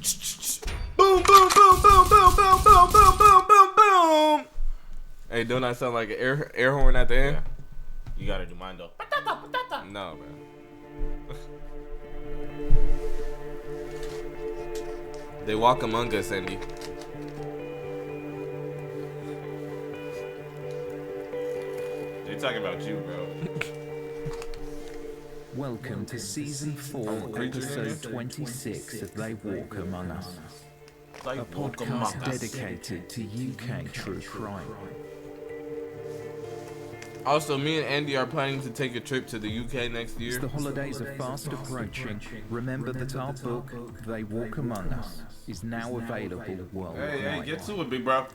Boom, boom, boom, boom, boom, boom, boom, boom, boom, boom, boom. Hey, don't I sound like an air horn at the end? Yeah. You gotta do mine though. No, man. They walk among us, Andy. They're talking about you, bro. Welcome to Season 4, Episode 26 of They Walk Among Us, a podcast dedicated to UK true crime. Also, me and Andy are planning to take a trip to the UK next year. As the holidays are fast approaching, remember that our book, They Walk Among Us, is now available worldwide. Hey, get to it, big bro.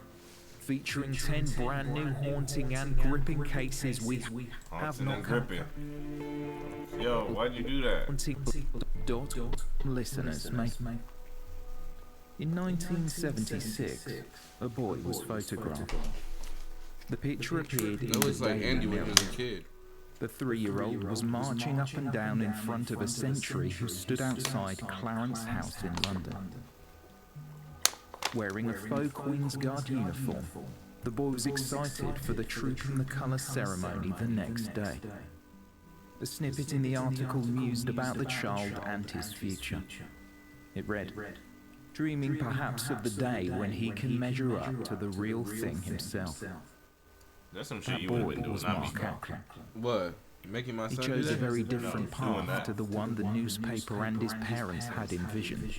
Featuring 10 brand new haunting and gripping cases we have not gripping. Yo, why'd you do that? Listeners, mate. In 1976, a boy was photographed. The picture appeared in It looks the like Daily Andy when he Mirror. was a kid. The 3-year-old was marching up and down in front of a sentry who stood outside Clarence House in London. Wearing a faux Queen's Guard uniform, the boy was excited for the Troop in the Colour ceremony the next day. The snippet in the article mused about the child and his future. It read, dreaming perhaps of the day when he can measure up to the real thing himself. That's some shit That you would have boy been doing, was not me. Mark Ackland. What? Making my He son do chose a that? very different doing path that. to the one the newspaper and his parents had envisioned.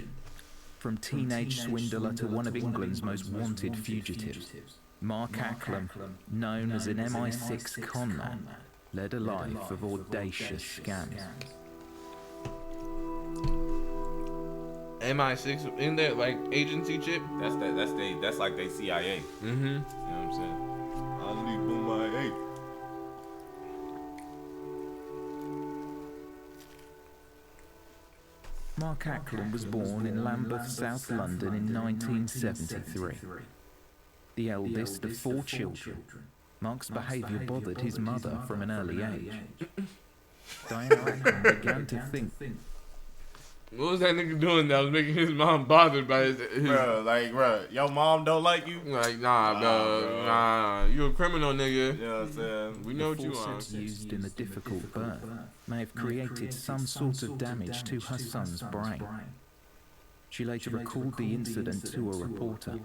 From teenage swindler to one of England's most wanted fugitives, Mark Ackland, known as an MI6 conman, led a life of audacious scams. MI6 in that like agency chip? That's like they CIA. Mm-hmm. You know what I'm saying? I leave boom my eight. Mark Ackland was born in Lambeth, South London in 1973. The eldest of 4 children, Mark's behaviour bothered his mother from an early age. Diana Ackland began to think, What was that nigga doing that was making his mom bothered by his Bro, your mom don't like you? like, nah, bro. Nah, you a criminal, nigga. You know what I'm saying? We know the what you are. forceps used in the difficult birth may have created some sort of damage to her son's brain. She later recalled the incident to a reporter.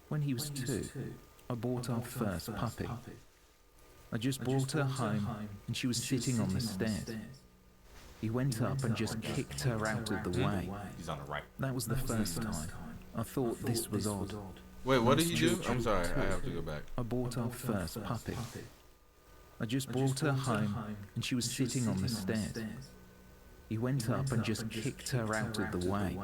When he was 2, I bought our first puppy. I just brought her home and she was sitting on the stairs. He went up and just kicked her out of the way. He's on the right. That was the first time. I thought this was odd. Wait, what did he do? I'm sorry, I have to go back. I bought our first puppy. I just brought her home and she was sitting on the stairs. He went up and just kicked her out of the way.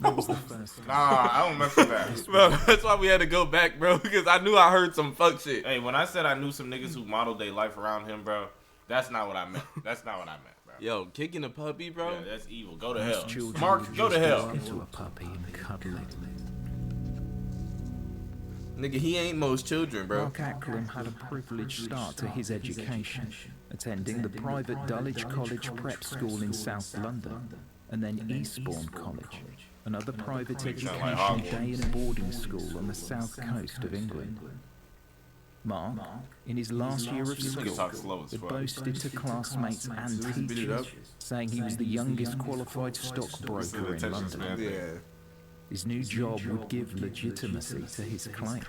That was the first time. Nah, I don't mess with that. Bro, that's why we had to go back, bro, because I knew I heard some fuck shit. Hey, when I said I knew some niggas who modeled their life around him, bro, that's not what I meant. That's not what I meant, bro. Yo, kicking a puppy, bro? Yeah, that's evil. Go to hell. Children Mark, would go to just hell. walk into a puppy and cuddle it. Nigga, he ain't most children, bro. Mark Ackland had a privileged start to his education, attending the private Dulwich College Prep School in South London, and then Eastbourne College, another private education day and boarding school on the south coast of England. Mark, in his last year of school, had boasted to classmates and teachers, saying he was the youngest qualified stockbroker in London. Yeah. His new job would give legitimacy to his claim.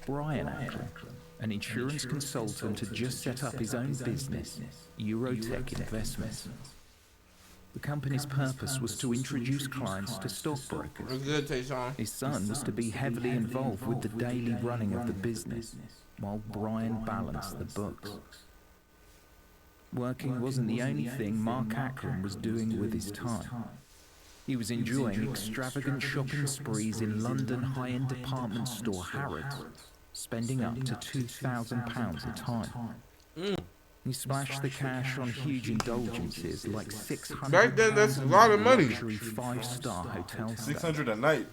Brian Ackland, an insurance consultant, had just set up his own business, Eurotech Investments. The company's purpose was to introduce clients to stockbrokers. What's good, Tayshawn? His son was to be heavily involved with the daily running of the business, while Brian balanced the books. Working wasn't the only thing Mark Ackland was doing with his time. He was enjoying extravagant shopping sprees in London high-end department store Harrods, spending up to £2,000 a time. He splashed the cash on huge indulgences like 600 Back then, that's a lot of money. luxury 5-star hotel stays. 600 a night.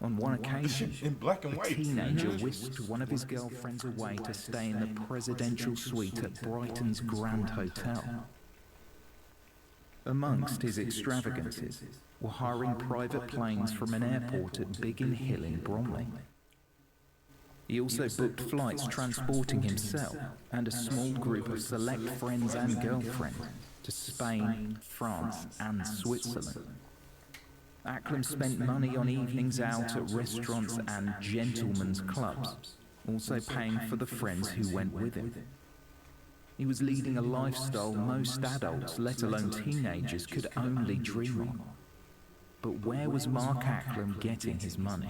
On one occasion, In black and a white. teenager whisked one of his girlfriends away to stay in the presidential suite at Brighton's Grand Hotel. Amongst his extravagances were hiring private planes from an airport at Biggin Hill in Bromley. He also booked flights transporting himself and a small group of select friends and girlfriends to Spain, France, and Switzerland. Acklam spent money on evenings out at restaurants and gentlemen's clubs, also paying for the friends who went with him. He was leading a lifestyle most adults, let alone teenagers, could only dream of. But where was Mark Acklam getting his money?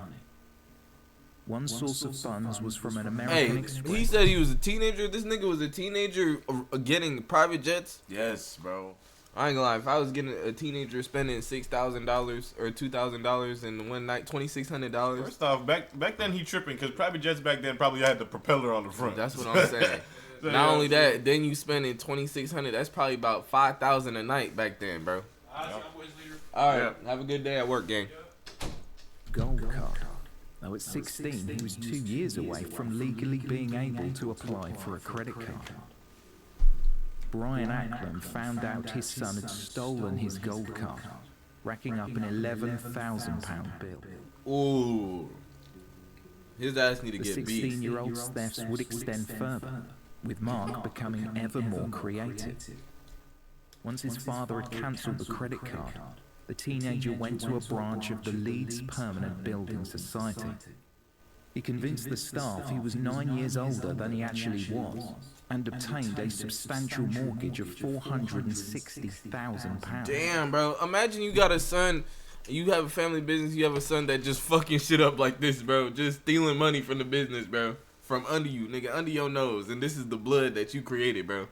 One source of funds was from an American Express. He said he was a teenager. This nigga was a teenager getting private jets. Yes, bro. I ain't gonna lie. If I was getting a teenager spending $6,000 or $2,000 in one night, $2,600. First off, back then he tripping because private jets back then probably had the propeller on the front. That's what I'm saying. Not only that, then you spending $2,600. That's probably about $5,000 a night back then, bro. Yep. All right, have a good day at work, gang. Gold card. Though at 16, he was 2 years away from legally being able to apply for a credit card. Brian Acklam found out his son had stolen his gold card, racking up an £11,000 bill. Ooh. His ass need to The get beat. 16-year-old's thefts would extend further, with Mark becoming ever more creative. Once his father had cancelled the credit card, the teenager went to a branch of the Leeds Permanent Building Society. He convinced the staff he was 9 years older than he actually was, and obtained a substantial mortgage of £460,000. Damn, bro. Imagine you got a son, you have a family business, you have a son that just fucking shit up like this, bro. Just stealing money from the business, bro. From under you, nigga, under your nose. And this is the blood that you created, bro.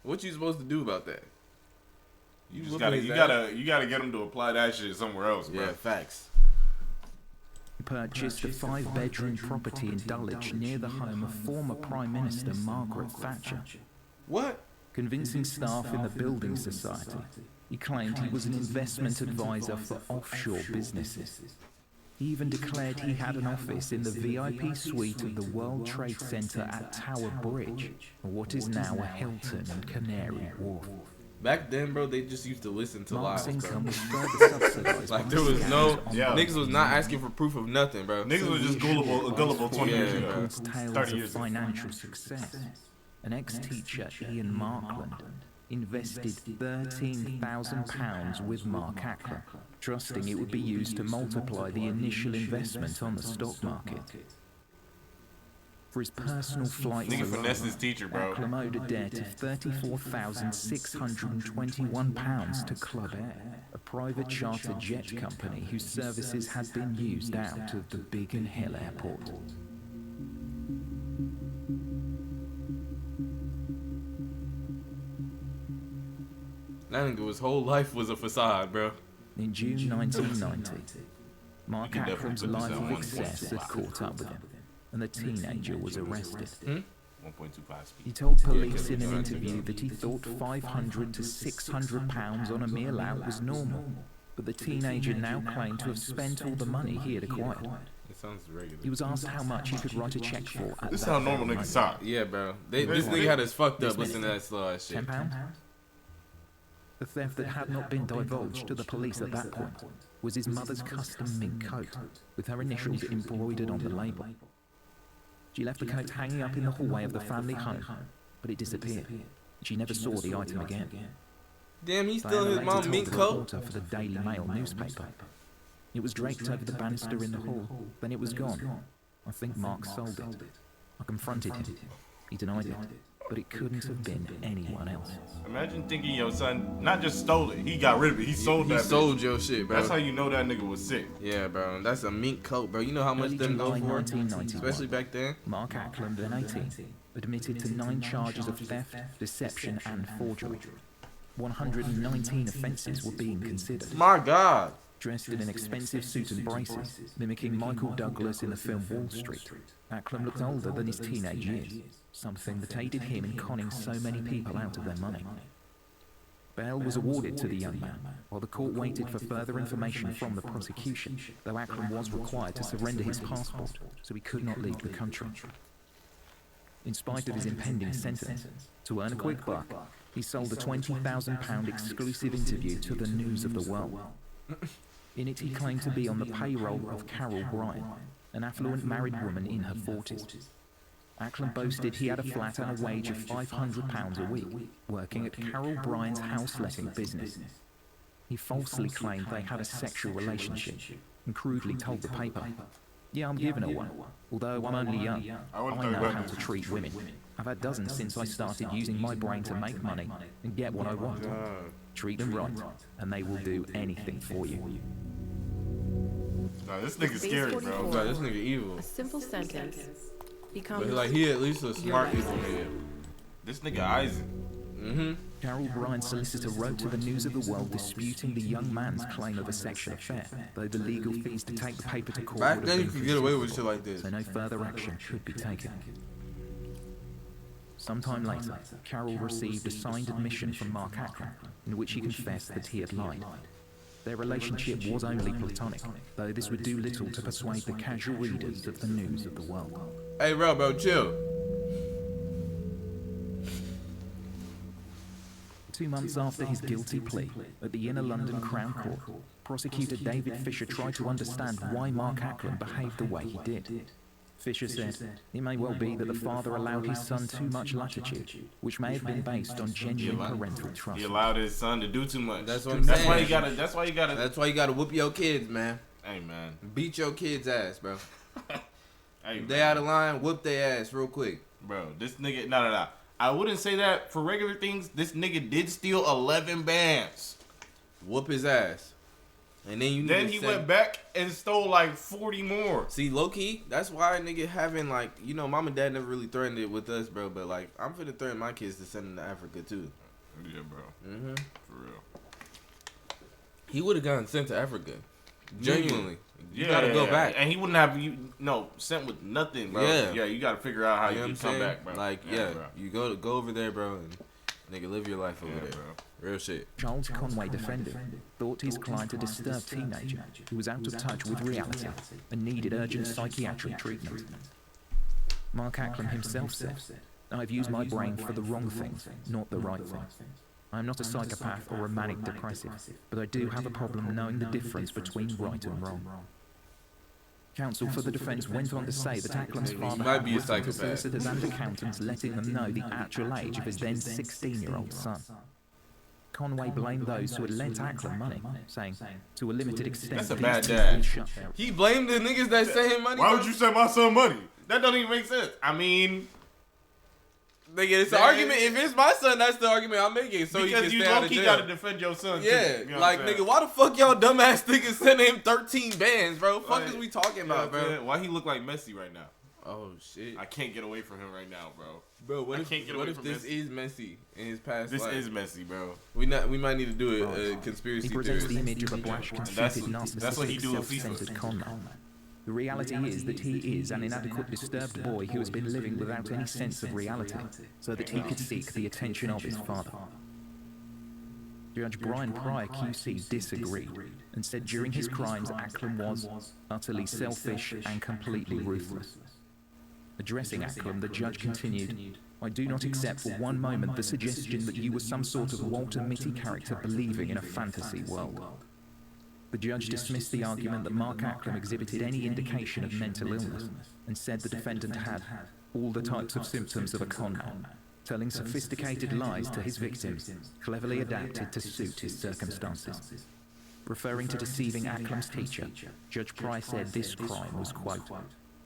What you supposed to do about that? You just gotta get him to apply that shit somewhere else, bro. Yeah, facts. He purchased a 5-bedroom property in Dulwich near the home of former Prime Minister Margaret Thatcher. What? Convincing staff in the building society, he claimed he was an investment advisor for offshore businesses. He even declared he had an office in the VIP suite of the World Trade Center at Tower Bridge, or what is now a Hilton in Canary Wharf. Back then, bro, they just used to listen to Mark's lies, income bro. was further subsidized. Like, there was no... Yeah. Niggas was not asking for proof of nothing, bro. Niggas was just gullible 20 years ago. Records 30 tales years of ago. financial success. An ex-teacher, Ian Markland, invested £13,000 with Mark Acklam, trusting it would be used to multiply the initial investment on the stock market. For his personal flights Nigga alone, finesse his teacher, bro. Acklam owed a debt of £34,621 to Club Air, a private charter jet company whose services had been used out of the Biggin Hill Airport. That nigga, his whole life was a facade, bro. In June 1990, Mark You can definitely Acklam's put this life at of 1.25. excess had caught up with him, and the teenager was arrested. 1.25 speed. He told police in an interview that he thought £500 to £600 on a meal out was normal, but the teenager now claimed to have spent all the money he had acquired. It sounds regular. He was asked how much he could write a check for. At This is that how normal very niggas moment. talk. Yeah, bro. This nigga had us fucked up listening to that slow ass shit. £10? The theft that had not been divulged to the police at that point was his mother's custom mink coat, with her initials embroidered on the label. She left the coat hanging up in the hallway of the family home, but it disappeared. She never saw the item again. Damn, he Diana still his later mom told mink the coat? reporter for the Daily Mail newspaper. It was draped over the banister in the hall, then it was gone. I think Mark sold it. I confronted him. He denied it, but it couldn't have been anyone else. Imagine thinking your son not just stole it, he got rid of it. He sold that. He sold bitch. your shit, bro. That's how you know that nigga was sick. Yeah, bro. That's a mink coat, bro. You know how much Early them go July for? 1991. Especially back then. Mark Acklam, then 18, admitted to 9 charges of theft, deception, and forgery. 119 offences were being considered. My God. Dressed in an expensive suit and braces, mimicking Michael Douglas in the film Wall Street, Acklam looked older than his teenage years, something that aided him in conning so many people out of their money. Bail was awarded to the young man, while the court waited for further information from the prosecution, though Acklam was required to surrender his passport, so he could not leave the country. In spite of his impending sentence, to earn a quick buck, He sold a £20,000 exclusive interview to the News of the World. In it, he claimed to be on the payroll of Carol Bryan, an affluent married woman in her 40s. Acklam boasted he had a flat and a wage of £500 a week, working at Carol Bryan's house-letting business. He falsely claimed they had a sexual relationship and crudely told the paper, "Yeah, I'm giving her one. Although I'm only young, I know how to treat women. I've had dozens since I started using my brain to make money and get what I want. Treat them right, and they will do anything for you." Nah, this nigga scary, bro. Like, this nigga evil. A simple sentence becomes. But like he at least a smart evil nigga. This nigga Isaac. Carol Bryan's solicitor wrote to the News of the World disputing the young man's claim of a sexual affair, though the legal fees to take the paper to court Back would then have you been could get away with shit considerable, like this. so no further action could be taken. Sometime later, Carol received a signed admission from Mark Acklam, in which he confessed that he had lied. Their relationship was only platonic, though this would do little to persuade the casual readers of the News of the World. Hey, bro, chill. 2 months after his guilty plea, at the Inner London Crown Court, prosecutor David Fisher tried to understand why Mark Acklam behaved the way he did. Fisher said, "It may well be that the father allowed his son too much latitude, which may have been based on genuine parental trust." He allowed his son to do too much. That's what I'm saying. That's why you gotta whoop your kids, man. Hey man. Beat your kids' ass, bro. Hey, If they out of line, whoop their ass real quick. Bro, this nigga no. I wouldn't say that for regular things. This nigga did steal 11 bands. Whoop his ass. And then he went back and stole like 40 more. See, low key, that's why nigga having like, mom and dad never really threatened it with us, bro. But like, I'm finna threaten my kids to send them to Africa too. Yeah, bro. For real. He would have gotten sent to Africa. Genuinely. You Yeah, gotta go back. And he wouldn't have sent with nothing, bro. Yeah. You gotta figure out how You know you what can I'm come saying? back, bro. Like, bro. you go over there, bro, and nigga live your life over there, bro. Real shit. Charles Conway defended, thought his client a disturbed teenager who was out of touch with reality and needed urgent psychiatric treatment. Mark Acklam himself said, "I've used my brain for the wrong things, not the right things. I am not a psychopath or a manic depressive, but I do have a problem knowing the difference between right and wrong." Counsel for the defence went on to say that Acklam's father might had be a written to psychopath. solicitors and accountants letting them know the actual age of his then 16-year-old son. Conway blamed those who had lent Acklam money, saying, "To a limited extent, That's a these bad people dad. shut their-" He blamed the niggas that sent him money. Why bro. would you send my son money? That don't even make sense. I mean, Nigga, it's an argument. If it's my son, that's the argument I'm making. So he because can you stay out of low-key jail. gotta defend your son, too. Yeah, You know what like I'm saying? nigga, why the fuck y'all dumbass niggas sending him 13 bands, bro? Fuck Like, is we talking You know about, what I'm bro? saying? Why he look like Messi right now? Oh shit, I can't get away from him right now, bro. bro. What I if, can't get what away if from this this. is Messi in his past This life? is Messi, bro. We might need to do a conspiracy He presents theory. the image of a brash, conceited, that's what he narcissistic, do in FIFA. self-centered con man. The reality is that he is an inadequate, disturbed boy who has been living without any sense of reality, so that he could seek the attention of his father. Judge Brian Pryor QC disagreed and said during his crimes Acklam was utterly selfish and completely ruthless. Addressing Acklam, the judge continued, "I do not accept for one moment the suggestion that you were some sort of Walter Mitty character believing in a fantasy world." The judge dismissed the argument that Mark Acklam exhibited any indication of mental illness and said the defendant had all the types of symptoms of a con man, telling sophisticated lies to his victims, cleverly adapted to suit his circumstances. Referring to deceiving Acklam's teacher, Judge Pryor said this crime was, quote,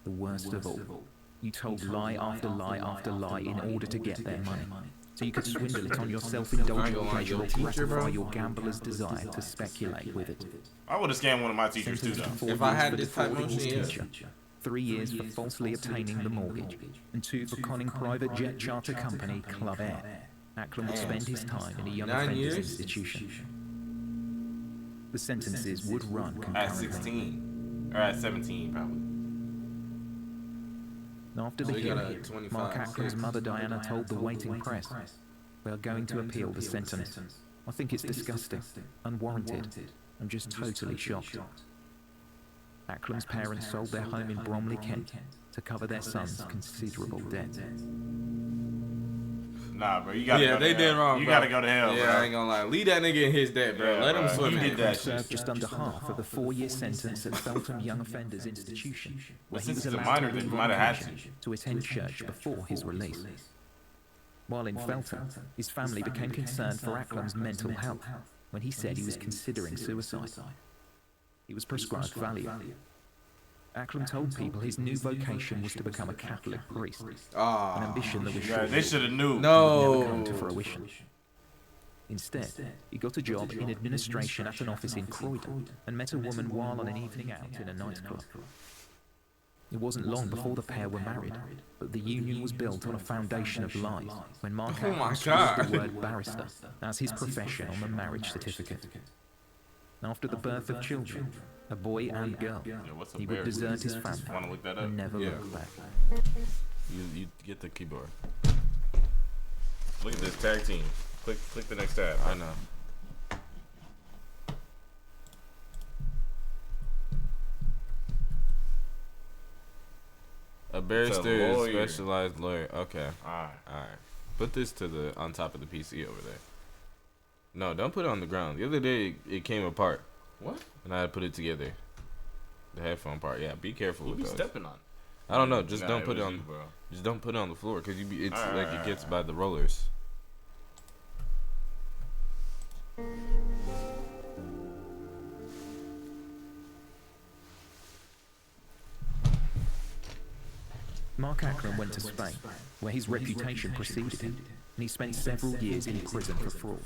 "the worst of all. You told lie after lie after lie in order to get their money. So you could swindle it on your self-indulgent pleasure or gratify your gambler's desire to speculate with it." I would have scammed one of my teachers too, Sentenced to though. 4 If I years had for this type defrauding motion, his yeah. teacher, 3 years for falsely obtaining the mortgage, and 2 for conning private jet charter company Club Air. Acklam would spend his time in a young 9 offenders years? institution. The sentences would run At concurrently. 16. Or at 17, probably. After the So he got a hearing, 25. Mark Acklam's mother Diana told the waiting press, "We are going to appeal the sentence. I think it's disgusting, unwarranted. I'm just totally shocked." Acklam's parents sold their home in Bromley, Kent, to cover their son's considerable debt. Nah, bro, you gotta Yeah, go to they hell. did wrong, You bro. gotta go to hell, Yeah, bro. I ain't gonna lie. Leave that nigga in his debt, bro. Yeah, Let him bro. swim He in did it. that Served shit. just under half of the 4-year sentence at Feltham Young Offenders Institution, where he since was he's a allowed minor, to then leave he might have had education to attend church before his release. While in Feltham, his family became concerned for Acklam's mental health when he said he was considering suicide. He was prescribed Valium. Acklam told people his new vocation was to become a Catholic priest, an ambition that was Yeah, short they should have knew. would never come to No. fruition. Instead, he got a job in administration at an office in Croydon and met a woman while on an evening out in a nightclub. It wasn't long before the pair were married, but the union was built on a foundation of lies when Mark Oh my Acklam scribbled God. the word barrister as his profession on the marriage certificate. After the birth of children, a boy and girl, Yeah, what's a he would bear? desert his Wanna family look that up? and never Yeah. look back. You get the keyboard. Look at this tag team. Click the next tab. I know. A barrister is a lawyer. specialized lawyer. Okay. Alright. Alright. Put this to the on top of the PC over there. No, don't put it on the ground. The other day it came apart What? and I had to put it together. The headphone part. Yeah, be careful Who with be those. stepping on? I don't know. Just Nah, don't put it was on. you, bro. Just don't put it on the floor because it's Alright, like it gets alright. by the rollers. Mark Acklam went to Spain, where his reputation preceded him, and he spent several years in prison for fraud.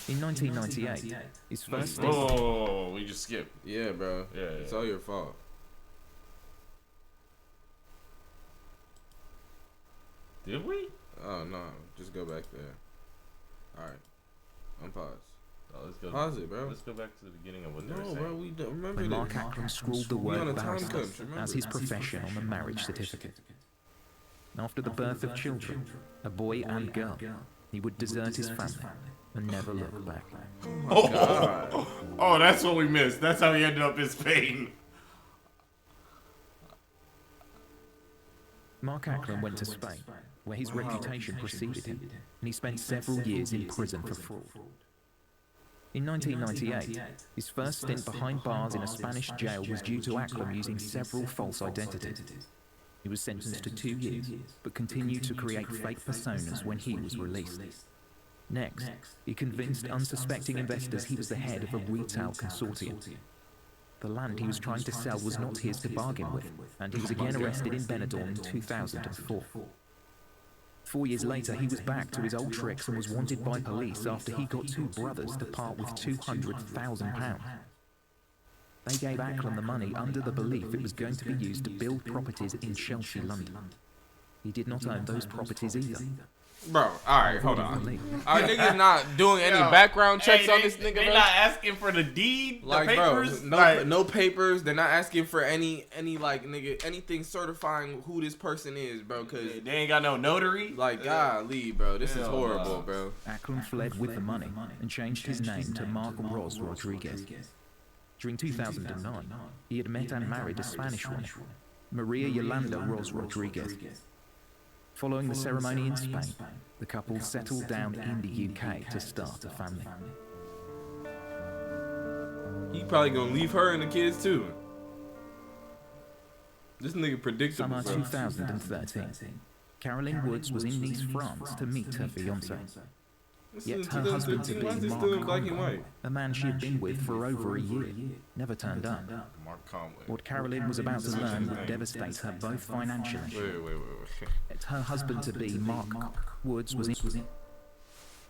In 1998, his first stint Oh, we just skipped. Yeah, bro. Yeah, It's yeah. all your fault. Did we? Oh no, just go back there. All right, unpause. Oh, let's go. Pause it, bro. Let's go back to the beginning of what they were No, saying. bro, we don't remember when Mark this. Acklam scrawled the We on word a time barrister crunch, remember? as his profession on the marriage certificate. After the birth of children, a boy and girl, he would desert his family and never look back. Oh, that's what we missed. That's how he ended up in Spain. Mark Acklam went to Spain, where his reputation preceded him, and he spent several years in prison for fraud. In 1998, his first stint behind bars in a Spanish jail was due to Acklam using several false identities. He was sentenced to 2 years, but continued to create fake personas when he was released. Next, he convinced unsuspecting investors he was the head of a retail consortium. The land he was trying to sell was not his to bargain with, and he was again arrested in Benidorm in 2004. 4 years later, he was back to his old tricks and was wanted by police after he got two brothers to part with £200,000. They gave Acklam the money under the belief it was going to be used to build properties in Chelsea, London. He did not own those properties either. Bro, all right, hold on. Believe. Our niggas not doing any Yo, background checks hey, on this nigga, They bro. not asking for the deed, Like, the papers. bro, no papers. They're not asking for any like nigga anything certifying who this person is, bro. Cause They ain't got no notary. like, golly, bro, this is Hell horrible, no. bro. Acklam fled with the money and changed his name to Mark Ros Rodriguez. During 2009, he had met and married a Spanish woman, Maria Yolanda Ros Rodriguez. Following the ceremony in Spain, the couple settled down in the UK to start a family. He probably gonna leave her and the kids too. This nigga predictable, Summer bro. 2013, Caroline Woods was in Nice, France to meet her fiancé. Yet her husband-to-be, Why is this Mark still in black and Conway, white? a man she had been with for over a year, never turned up. Mark Conway. What Caroline was about to learn would devastate her both financially. Wait. Yet her husband-to-be, Mark Woods, was in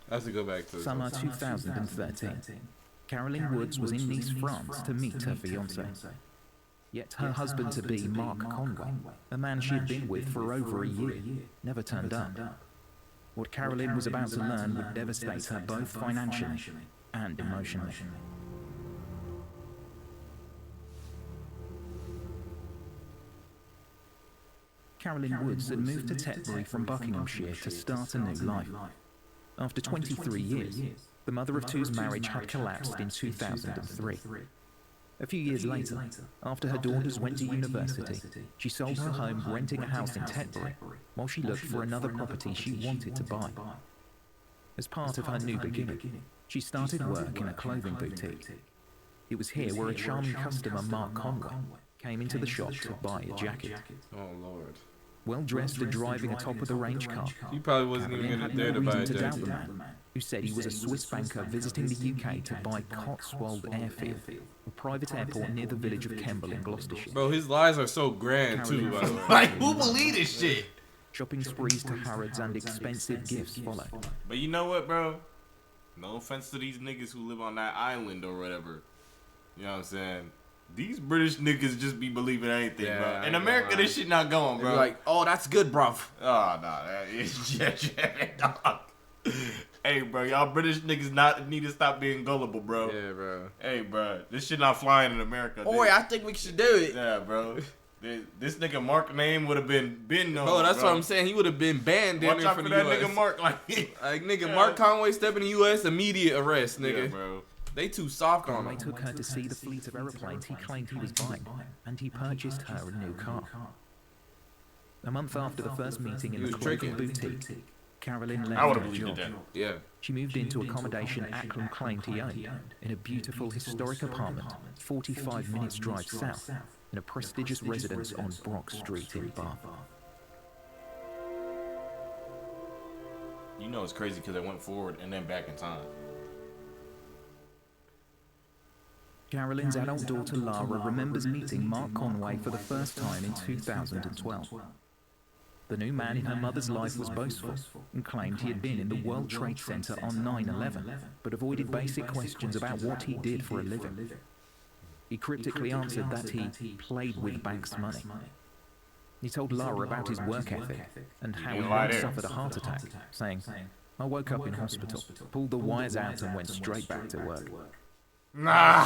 I have to go back to this. summer 2013. Caroline Woods was in Nice, France to meet her fiancé. Yet her husband-to-be, Mark Conway, a man she had been with for over a year, never turned up. What Caroline was about to learn would devastate her both financially and emotionally. Caroline Woods had moved to Tetbury from Buckinghamshire to start a new life. After 23 years, the mother of two's marriage had collapsed in 2003. A few years later, after her daughters went to university, she sold her home renting a house in Tetbury while she looked for another property she wanted to buy. As part of her new beginning, she started work in a clothing boutique. It was here where a charming customer, Mark Conway, came into the shop to buy a jacket. Oh, Lord. Well dressed and driving a top-of-the-range car, He probably wasn't even Caroline gonna had dare no to buy a reason to doubt the jacket. man, who said he was a Swiss banker visiting the UK to buy Cotswold Airfield, a private airport near the village of Kemble in Gloucestershire. Bro, his lies are so grand, too, by the way. Like, who believe this shit? Shopping sprees to Harrods and expensive gifts followed. But you know what, bro? No offense to these niggas who live on that island or whatever. You know what I'm saying? These British niggas just be believing anything, Yeah, bro. I In ain't America, gonna lie. this shit not going, They bro. be like, oh, that's good, bruv. Oh, no, that is dog. Hey, bro, y'all British niggas need to stop being gullible, bro. Yeah, bro. Hey, bro, this shit not flying in America. Oh, dude. I think we should do it. Yeah, bro. This nigga Mark name would have been known. Bro, that's what I'm saying. He would have been banned down Watch there out for for the that US. nigga Mark, like Nigga, Yeah. Mark Conway stepping in the US, immediate arrest, nigga. Yeah, bro. They too soft on Conway him. took her to see the fleet of aeroplanes he claimed he was buying, and he purchased her a new car. A month after the first meeting in He the was clothing tricking. boutique, Caroline I left would her have believed job. that. Yeah. She moved into accommodation Acklam claimed he owned, in a beautiful historic apartment 45 minutes drive south, in a prestigious residence on Brock Street in Bath. You know it's crazy because I went forward and then back in time. Carolyn's adult daughter Lara remembers meeting Mark Conway for the first time in 2012. The new man in her mother's life was boastful and claimed he had been in the World Trade Center on 9/11, but avoided basic questions about what he did for a living. He cryptically answered that he played with banks' money. He told Lara about his work ethic and how he once suffered a heart attack, saying, "I woke up in hospital, pulled the wires out and went straight back to work." Nah.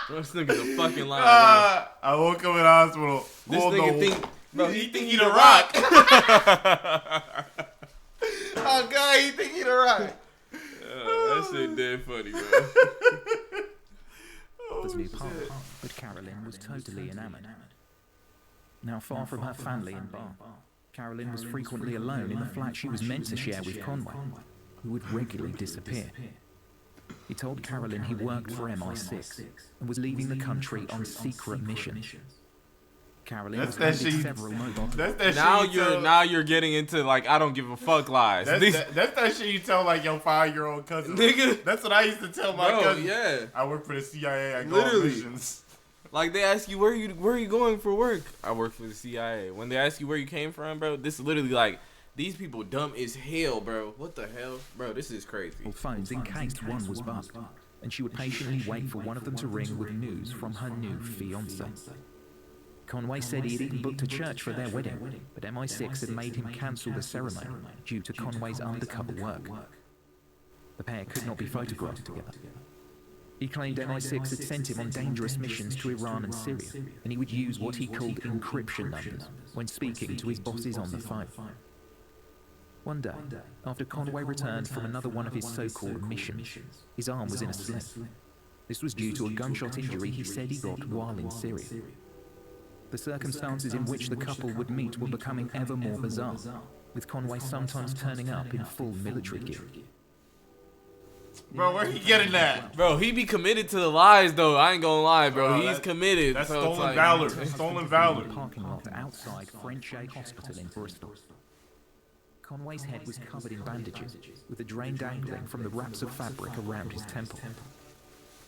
This nigga's a fucking liar, I woke up in the hospital. bro. This nigga think, bro, he think he the the rock. rock. Oh god, he think he the rock. That shit dead funny, bro. His new partner, but Carolyn was totally enamored. Now far from her family in Bath, Carolyn was frequently alone in the flat she was meant to share with Conway, who would regularly disappear. He told Carolyn he worked for MI6 and was leaving the country on secret missions. Carolyn That's was that handed shit. several mobile. That's that Now shit you tell, now you're getting into like I don't give a fuck lies. that's that shit you tell like your 5-year-old cousin. Nigga. That's what I used to tell my Bro, cousin. yeah. I work for the CIA. I go Literally. on missions. Like they ask you where are you going for work? I work for the CIA. When they ask you where you came from, bro, this is literally like these people dumb as hell, bro. What the hell, bro? This is crazy. Phones in case one was bugged, and she would patiently wait for one of them to ring with news from her new fiancé. Conway said he had even booked a church for their wedding, but MI6 had made him cancel the ceremony due to Conway's undercover work. The pair could not be photographed together. He claimed MI6 had sent him on dangerous missions to Iran and Syria, and he would use what he called encryption numbers when speaking to his bosses on the phone. One day, after Conway returned from another one of his so-called missions, his arm was in a sling. This was due to a gunshot injury he said he got while in Syria. The circumstances in which the couple would meet were becoming ever more bizarre, with Conway sometimes turning up in full military gear. Bro, where he getting that? Bro, he be committed to the lies though. I ain't gonna lie, bro. Bro, He's that- committed. That's so it's stolen like- valor. Stolen valor. In the parking lot outside Frenchay Hospital in Bristol. Conway's head was covered in bandages, with a drain dangling from the wraps of fabric around his temple.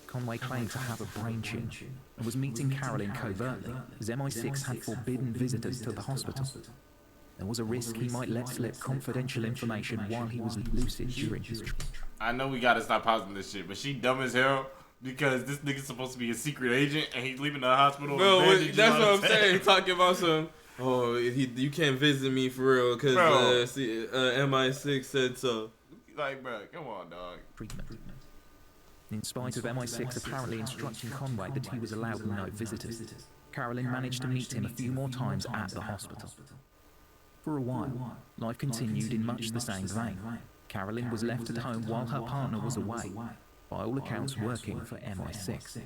Conway claimed to have a brain tumor and was meeting Carolyn covertly, as MI6 had forbidden visitors to the hospital. There was a risk he might let slip confidential information while he was lucid during his trip. I know we gotta stop pausing this shit, but she dumb as hell because this nigga's supposed to be a secret agent and he's leaving the hospital. Bro, with bandages that's on what I'm his saying. head. Talking about some. Oh, you can't visit me for real because Bro. MI6 said so. Like, bro, come on, dog. Treatment. In spite of MI6 apparently instructing Conway that he was allowed no visitors, Carolyn managed to meet him a few more times at the hospital. For a while, life continued in much the same vein. Carolyn was left at home while her partner was away, by all accounts working for MI6.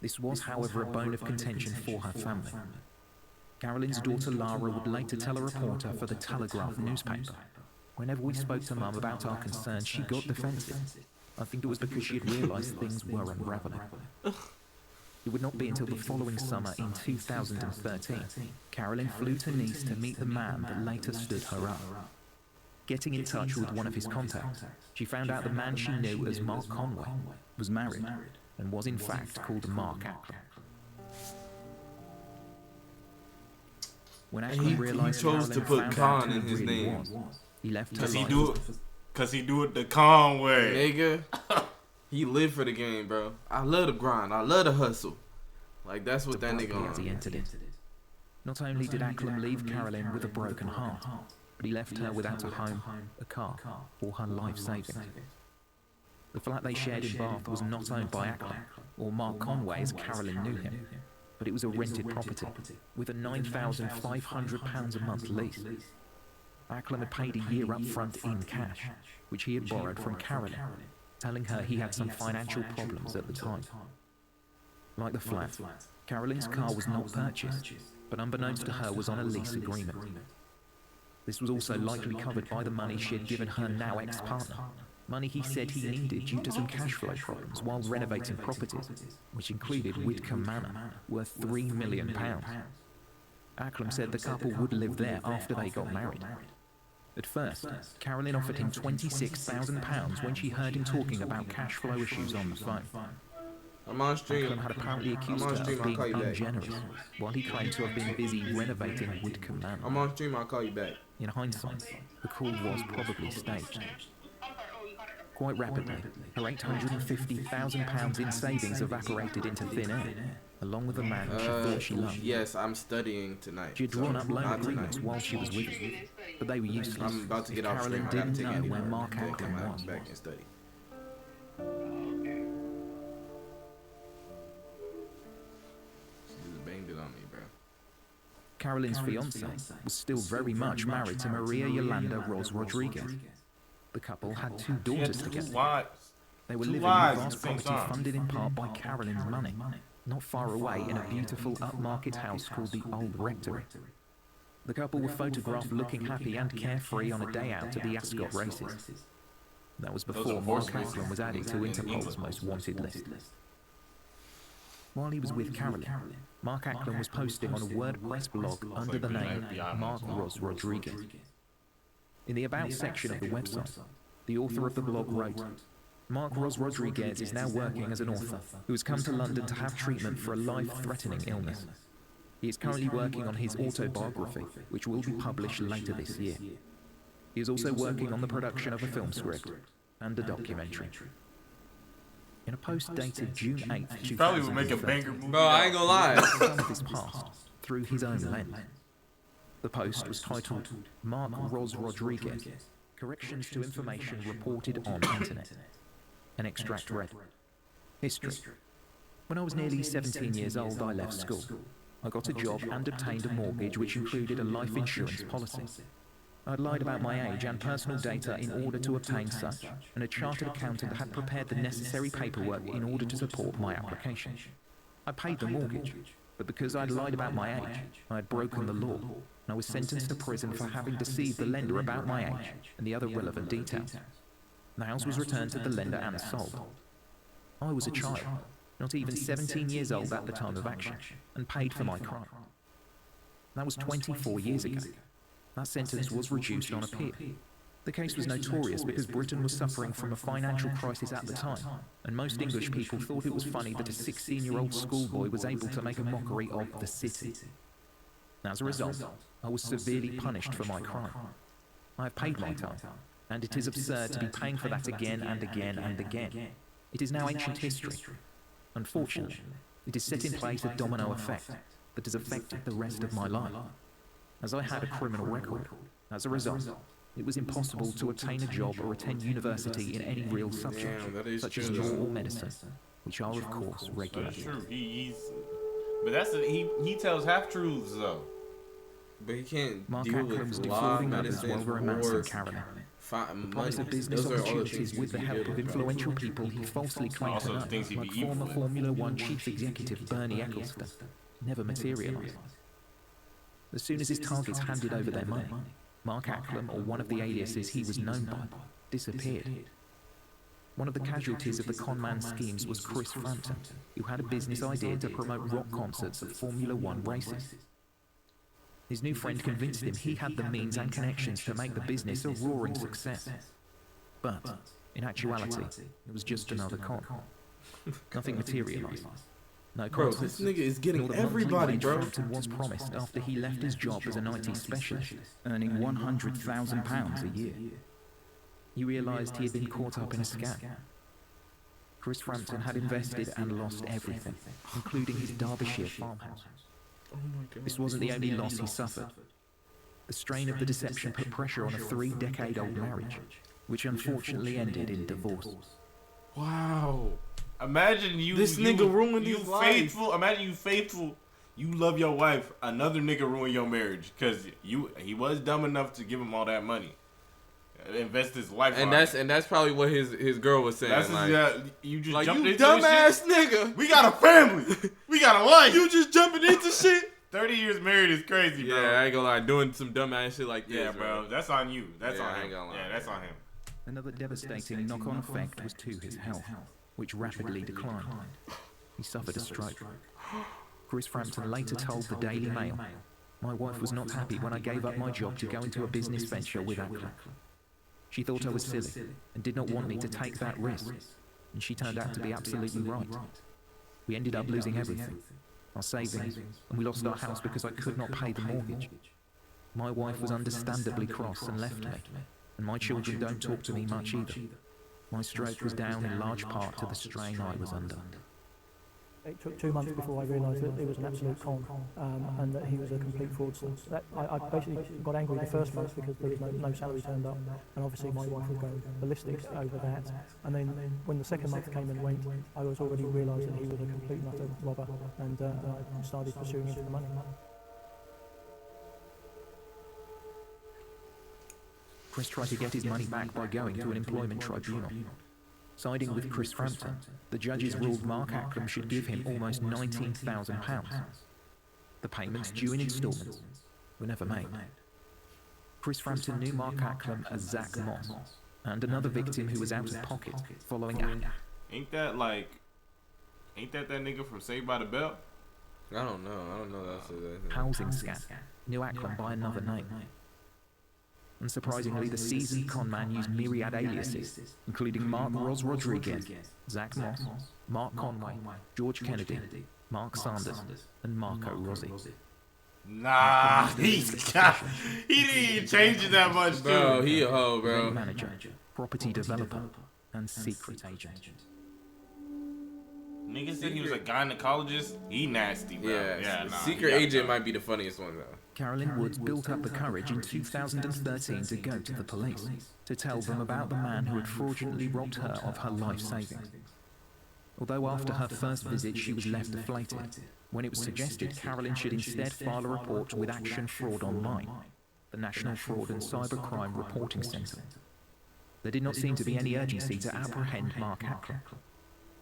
This was, however, a bone of contention for her family. Carolyn's daughter Lara would later tell a reporter for the Telegraph newspaper, "Whenever we spoke to Mum about our concerns, she got defensive. I think it was because she had realised things were unravelling." It would not be until the following summer in 2013, Carolyn flew to Nice to meet the man that later stood her up. Getting in touch with one of his contacts, she found out the man she knew as Mark Conway was married and was in fact called Mark Acklam. When Acklam realised he chose to put Khan in his name. He left her Cause he do it the Khan way. Nigga, he lived for the game, bro. I love the grind. I love the hustle. Like, that's what that nigga as he on. entered it. Not only did Acklam leave Carolyn with a broken heart, but he left her without a home, a car, or her life savings. The flat they shared in Bath was not owned by Acklam, or Mark Conway as Carolyn knew him, but it was a rented property, with a £9,500 a month lease. Acklam had paid a year up front in cash, which he had borrowed from Carolyn, telling her he had some financial problems at the time. Like the flat, Carolyn's car was not purchased, but unbeknownst to her was on a lease agreement. This was also likely covered by the money she had given her now ex-partner, money he said he needed due to some cash flow problems while renovating properties, which included Whitcomb Manor, worth £3 million. Acklam said the couple would live there after they got married. At first, Carolyn offered him £26,000 when she heard him talking about cash flow issues on the phone. I'm on stream. Acklam had apparently accused her of being ungenerous, while he claimed to have been busy renovating Whitcomb Manor. I'm on stream. I'll call you back. In hindsight, the call was probably staged. Quite rapidly, her £850,000 in savings evaporated into thin air, along with the man she thought she loved. Yes, I'm studying tonight. She had drawn up loan agreements while she was with him, but they were useless. I'm about to get if off stream. Carolyn I gotta didn't take know Andy where to Mark work. Take him Acklam out was. back and study. She just banged it on me, bro. Carolyn's fiancé was still very much married to Maria Yolanda Ros Rodriguez. The couple had two daughters together. They were living in a vast property funded in part by Carolyn's money, not far away in a beautiful upmarket house called the Old Rectory. The couple were photographed looking happy and carefree on a day out at the Ascot races. That was before Mark Acklam was added to Interpol's most wanted list. While he was with Carolyn, Mark Acklam was posting on a WordPress blog under the name Mark Ros Rodriguez. In the About section of the website, the author of the blog wrote, "Mark Ros Rodriguez is now working as an author who has come to London to have treatment for a life-threatening illness. He is currently working on his autobiography, which will be published later this year. He is also working on the production of a film script and a documentary." In a post dated June 8th, 2013, Probably would make a banger movie. Bro, I ain't gonna lie. some of his past through his own lens. The post was titled Mark Ros Rodriguez, Corrections to Information Reported on Internet. An extract read, "History. When I was nearly 17 years old, I left school. I got a job and obtained a mortgage which included a life insurance policy. I'd lied about my age and personal data in order to obtain such, and a chartered accountant had prepared the necessary paperwork in order to support my application. I paid the mortgage, but because I'd lied about my age, I had broken the law, and I was sentenced to prison for having deceived the lender about my age and the other relevant details. The house was returned to the lender and sold. I was a child, not even 17 years old at the time of action, and paid for my crime. That was 24 years ago. That sentence was reduced on appeal. The case was notorious because Britain was suffering from a financial crisis at the time, and most English people thought it was funny that a 16-year-old schoolboy was able to make a mockery of the city. As a result, I was severely punished for my crime. I have paid my time, and it is absurd to be paying for that again and again and again. It is now ancient history. Unfortunately, it has set in place a domino effect that has affected the rest of my life. As I had a criminal record, as a result, it was impossible to obtain a job or attend university in any real subject, such as law or medicine, which are of course regulated." That's true. He tells half truths though. But he can't Mark deal Acklam was with law, defrauding others medicine, while romancing or Carolyn. The promise of business opportunities with the help of influential people he falsely claimed to know, like former Formula One chief executive Bernie Ecclestone, never materialized. As soon as his targets handed over their money, Mark Acklam, or one of the aliases he was known by, disappeared. One of the casualties of the conman schemes was Chris Frampton, who had a business idea to promote rock concerts at Formula One races. His new friend convinced him he had the means and connections to make the business a roaring success. But, in actuality, it was just another con. Nothing materialized. No Bro, concerts. this nigga is getting Nor the monthly everybody, wage bro. Frampton was promised after he left his job as an IT specialist, earning £100,000 a year. He realized he had been caught up in a scam. Chris Frampton had invested and lost everything, including his Derbyshire farmhouse. Oh my God. This wasn't the only loss he suffered. The strain of the deception put pressure on a 3-decade-old marriage, which unfortunately ended in divorce. Wow. Imagine you. This nigga ruined you his life. faithful. Imagine you faithful. You love your wife. Another nigga ruined your marriage because he was dumb enough to give him all that money, invest his life. And that's probably what his girl was saying. That's like, you just like jumped you into dumbass this shit. nigga. We got a family. We got a life. You just jumping into shit. 30 years married is crazy, bro. Yeah, I ain't gonna lie. Doing some dumbass shit like this. Yeah, bro. That's on you. That's on I him. ain't gonna lie. Yeah, that's on him. Another devastating knock-on effect was to his health, which rapidly declined. He suffered a stroke. Chris Frampton later told the Daily Mail, "My wife was not happy when I gave up my job to go into a business venture with Acklam. She thought I was silly and did not want me to take that risk, and she turned out to be absolutely right. We ended up losing everything, our savings, and we lost our house because I could not pay the mortgage. My wife was understandably cross and left me, and my children don't talk to me much either. My stroke was down in large part to the strain I was under." It took 2 months before I realised that it was an absolute con and that he was a complete fraudster. I basically got angry the first month because there was no salary turned up, and obviously my wife would go ballistic over that. And then when the second month came and went, I was already realised that he was a complete and utter robber, and I started pursuing him for the money. Chris tried to get his money back by going to an employment tribunal. Siding with Chris Frampton, the judges ruled Mark Acklam should give him almost £19,000. The payments, due in instalments, were never made. Chris Frampton knew Mark Acklam as Zach Moss, and another victim who was out of pocket following Ain't that that nigga from Saved by the Bell? I don't know. That's it. housing scam, knew Acklam by another name. Unsurprisingly, the seasoned conman used myriad aliases, including Mark Ros Rodriguez, Zach Moss, Mark Conway, George Kennedy, Mark Sanders, and Marco Rossi. Nah, he didn't change it that much, Bro, dude. he a hoe, bro. Bank manager, property developer, and secret agent. Nigga said he was a gynecologist. He nasty, bro. Yeah, nah, secret he agent might be the funniest one though. Carolyn Woods built up the courage in 2013 to go to the police to tell them about the man who had fraudulently robbed her of her life savings. Although after her first visit she was left deflated, when it was suggested Carolyn should instead file a report with Action Fraud Online, the National Fraud and Cybercrime Reporting Centre. There did not seem to be any urgency to apprehend Mark Acklam.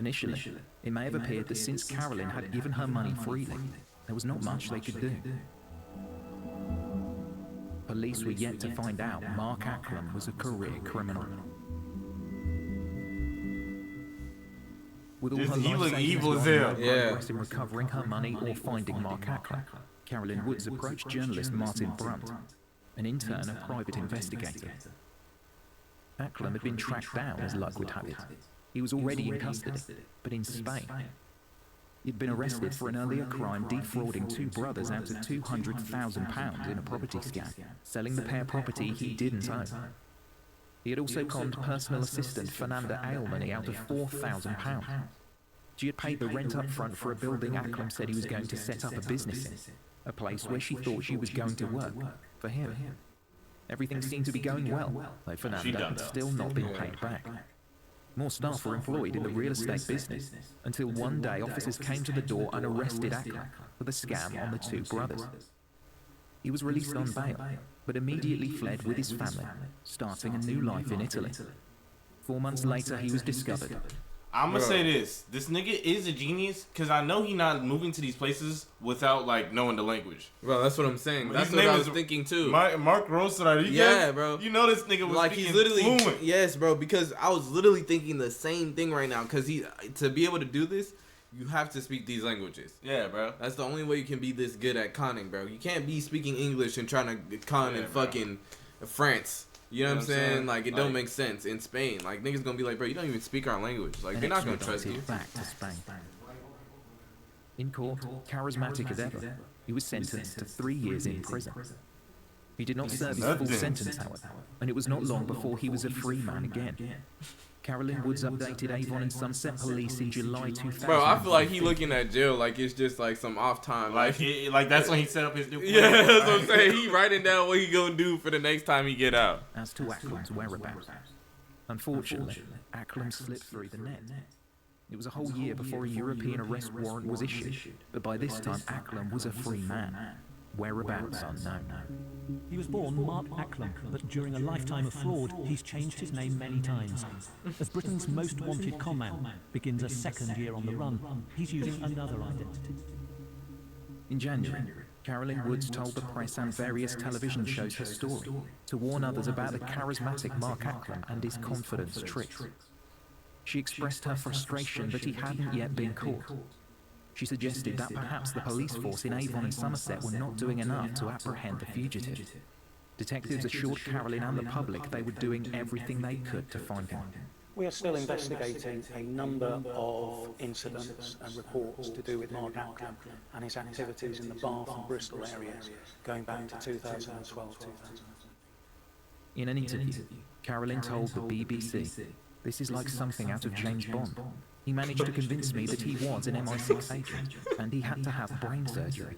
Initially, it may have appeared that since Carolyn had given her money freely, there was not much they could do. Police were yet to find out Mark Acklam was a career criminal. With all her He life look savings evil as gone, hell. no progress in recovering her money or finding Mark Acklam, Carolyn Woods approached journalist Martin Brunt, an intern and private investigator. Acklam had been tracked down, as luck would have it. He was already in custody, but in Spain. He'd been arrested for an earlier crime defrauding two brothers out of £200,000 in a property scam, selling the pair property he didn't own. He had also conned personal assistant Fernanda Ailmany out of £4,000. She had paid the rent up front for a building Acklam said he was going to set up a business in, a place where she thought she was going to work, for him. Everything seemed to be going well, though Fernanda had still not been paid back. More staff were employed in the real estate business, until one day officers came to the door and arrested Acklam for the scam on the two brothers. He was released on bail, but immediately fled with his family, starting a new life in Italy. 4 months later, he was discovered. I'm gonna say this nigga is a genius, because I know he not moving to these places without, like, knowing the language. Bro, that's what I'm saying. That's His what name I was is thinking too. Mark Rossard. Yeah, bro. You know this nigga was like, he's literally fluent. Yes, bro, because I was literally thinking the same thing right now, because to be able to do this, you have to speak these languages. Yeah, bro. That's the only way you can be this good at conning, bro. You can't be speaking English and trying to con in fucking France. You know what I'm saying? Like, it don't make sense. In Spain, like, niggas gonna be like, bro, you don't even speak our language. Like, they're not gonna trust you. Back to Spain. In court, charismatic as ever, he was sentenced to 3 years in prison. He did not serve his full sentence, however, and it was not long before he was a free man again. Carolyn Woods updated Avon and Sunset Police in July 2000. Bro, I feel like he looking at jail like it's just like some off time. Like that's when he set up his new plan. Yeah, that's what I'm saying. He writing down what he gonna do for the next time he get out. As to Acklam's whereabouts, unfortunately, Acklam slipped through the net. It was a whole year before a European arrest warrant was issued, but by this time Acklam was a free man. Whereabouts unknown. He was born Mark Acklam, but during a lifetime of fraud, he's changed his name many times. As Britain's most wanted conman begins a second year on the run, he's using another identity. In January, Carolyn Woods told the press and various television shows her story, to warn others about the charismatic Mark Acklam and his confidence tricks. She expressed her frustration that he hadn't yet been caught. She suggested that perhaps the police force in Avon and Somerset were not doing enough to apprehend the fugitive. Detectives assured Carolyn and the public they were doing everything they could to find him. We are still investigating a number of incidents and reports to do with Mark Acklam and his activities in the Bath and Bristol areas going back to 2012-2013. In an interview, Carolyn told the BBC, "This is like something out of James Bond. He managed to convince me that he was an MI6 agent, and he had to have brain surgery."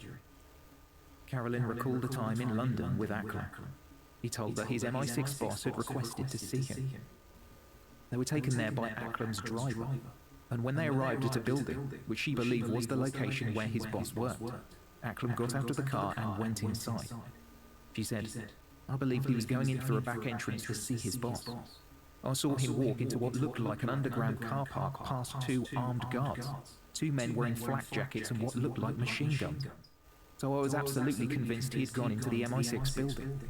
Carolyn recalled a time in London with Acklam. He told that his MI6 boss had requested to see him. They were taken there by Acklam's driver, and when they arrived at a building, which she believed was the location where his boss worked, Acklam got out of the car and went inside. She said, "I believed he was going in through a back entrance to see his boss. I saw him walk into what looked like an underground car park past 2 armed guards, 2 men wearing flak jackets and what looked like machine guns. So I was absolutely convinced he had gone into the MI6 building."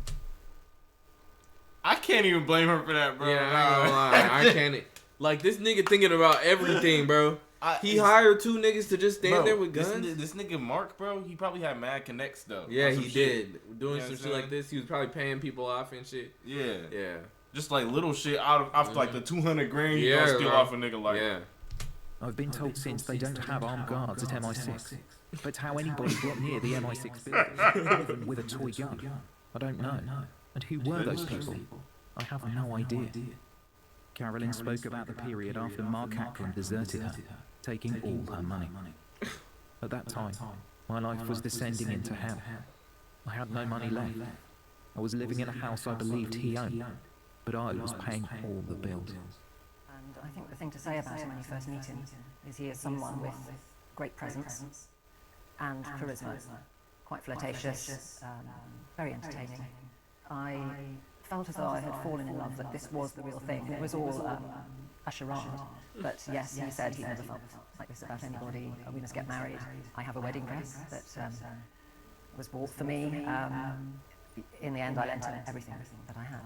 I can't even blame her for that, bro. Yeah, I ain't gonna lie. I can't. Like, this nigga thinking about everything, bro. He hired 2 niggas to just stand there with guns. This nigga Mark, bro, he probably had mad connects though. Yeah, he did. Doing You know some what shit like this. He was probably paying people off and shit. Yeah. Yeah. Just like little shit off like the 200 grand you gonna steal off a nigga like. Yeah. I've been told since they don't have armed guards at MI6, but how anybody got near the MI6 building, even with a toy gun, I don't know. And who were those people? I have no idea. Carolyn spoke about the period after Mark Acklam deserted her, taking all her money. At that time, my life was descending into hell. I had no money left. I was living in a house I believed he owned, but I was paying all the bills. And I think the thing to say about him when you first meet him is he is someone with great presence and charisma, quite flirtatious, very entertaining. I felt as though I had fallen in love, that this was the real thing. It was all a charade. But yes, he said he never felt like this about anybody. We must get married. I have a wedding dress that was bought for me. In the end, I lent him everything that I had.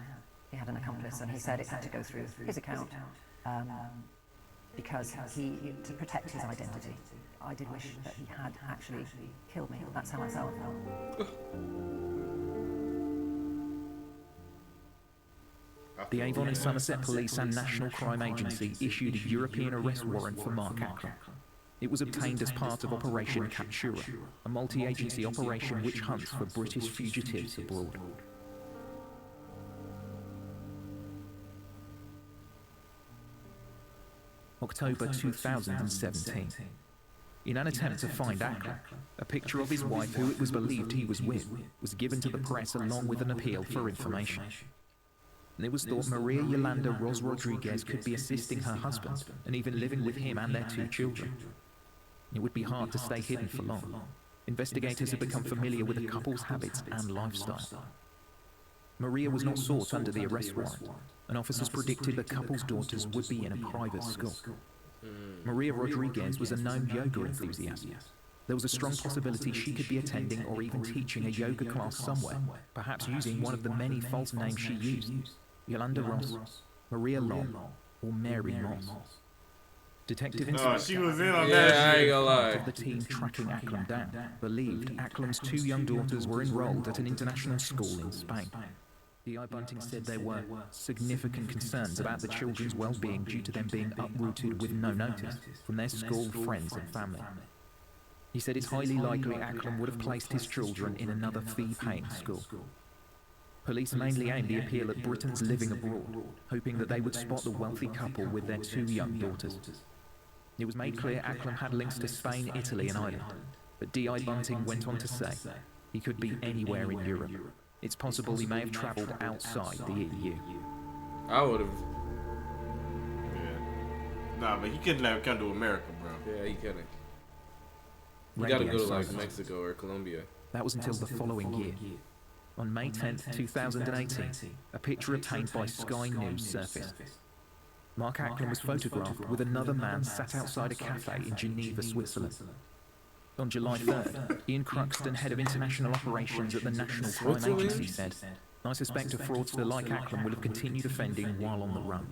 He had an accomplice, and he said it had to go through his account because to protect his identity. I did wish that he had actually killed me. That's how I felt. The Avon and Somerset Police and National Crime Agency issued a European arrest warrant for Mark Acklam. It was obtained as part of Operation Captura, a multi-agency operation which hunts for British fugitives abroad. October 2017. In an attempt to find Acklam, a picture of his wife, who it was believed he was with, was given to the press along with an appeal for information. And it was thought Maria Yolanda Ros Rodriguez could be assisting her husband and even living with him and their 2 children. It would be hard to stay hidden for long. Investigators had become familiar with the couple's habits and lifestyle. Maria was not sought under the arrest warrant, and officers predicted the couple's daughters would be in a private school. Maria Rodriguez was a known yoga enthusiast. There was a strong possibility she could be attending or even teaching a yoga class somewhere, perhaps using one of the many false names she used: Yolanda Ross, Maria Long, or Mary Moss. Detective Inspector she was in on Yeah, that I ain't shit. gonna lie. of the team tracking Acklam down believed Acklam's 2 young daughters were enrolled at an international school in Spain. D.I. Bunting said there were significant concerns about the children's well-being due to them being uprooted with no notice from their school, friends and family. He said it's highly likely Acklam would have placed his children in another fee-paying school. Police mainly aimed the appeal at Britons living abroad, hoping that they would spot the wealthy couple with their 2 young daughters. It was made clear Acklam had links to Spain, Italy and Ireland, but D.I. Bunting went on to say he could be anywhere in Europe. It's possible he may have travelled outside the EU. I would have. Yeah. Nah, but he couldn't have come to America, bro. Yeah, he couldn't. You gotta go to like Mexico or Colombia. That was until the following year. On May 10th, 2018, a picture obtained by Sky News surfaced. Mark Acklam was photographed with another man sat outside a cafe in Geneva, Switzerland. On July 3rd, Ian Cruxton, head of international operations at the National Crime Agency, said, "I suspect a fraudster like Acklam will have continued offending while on the run.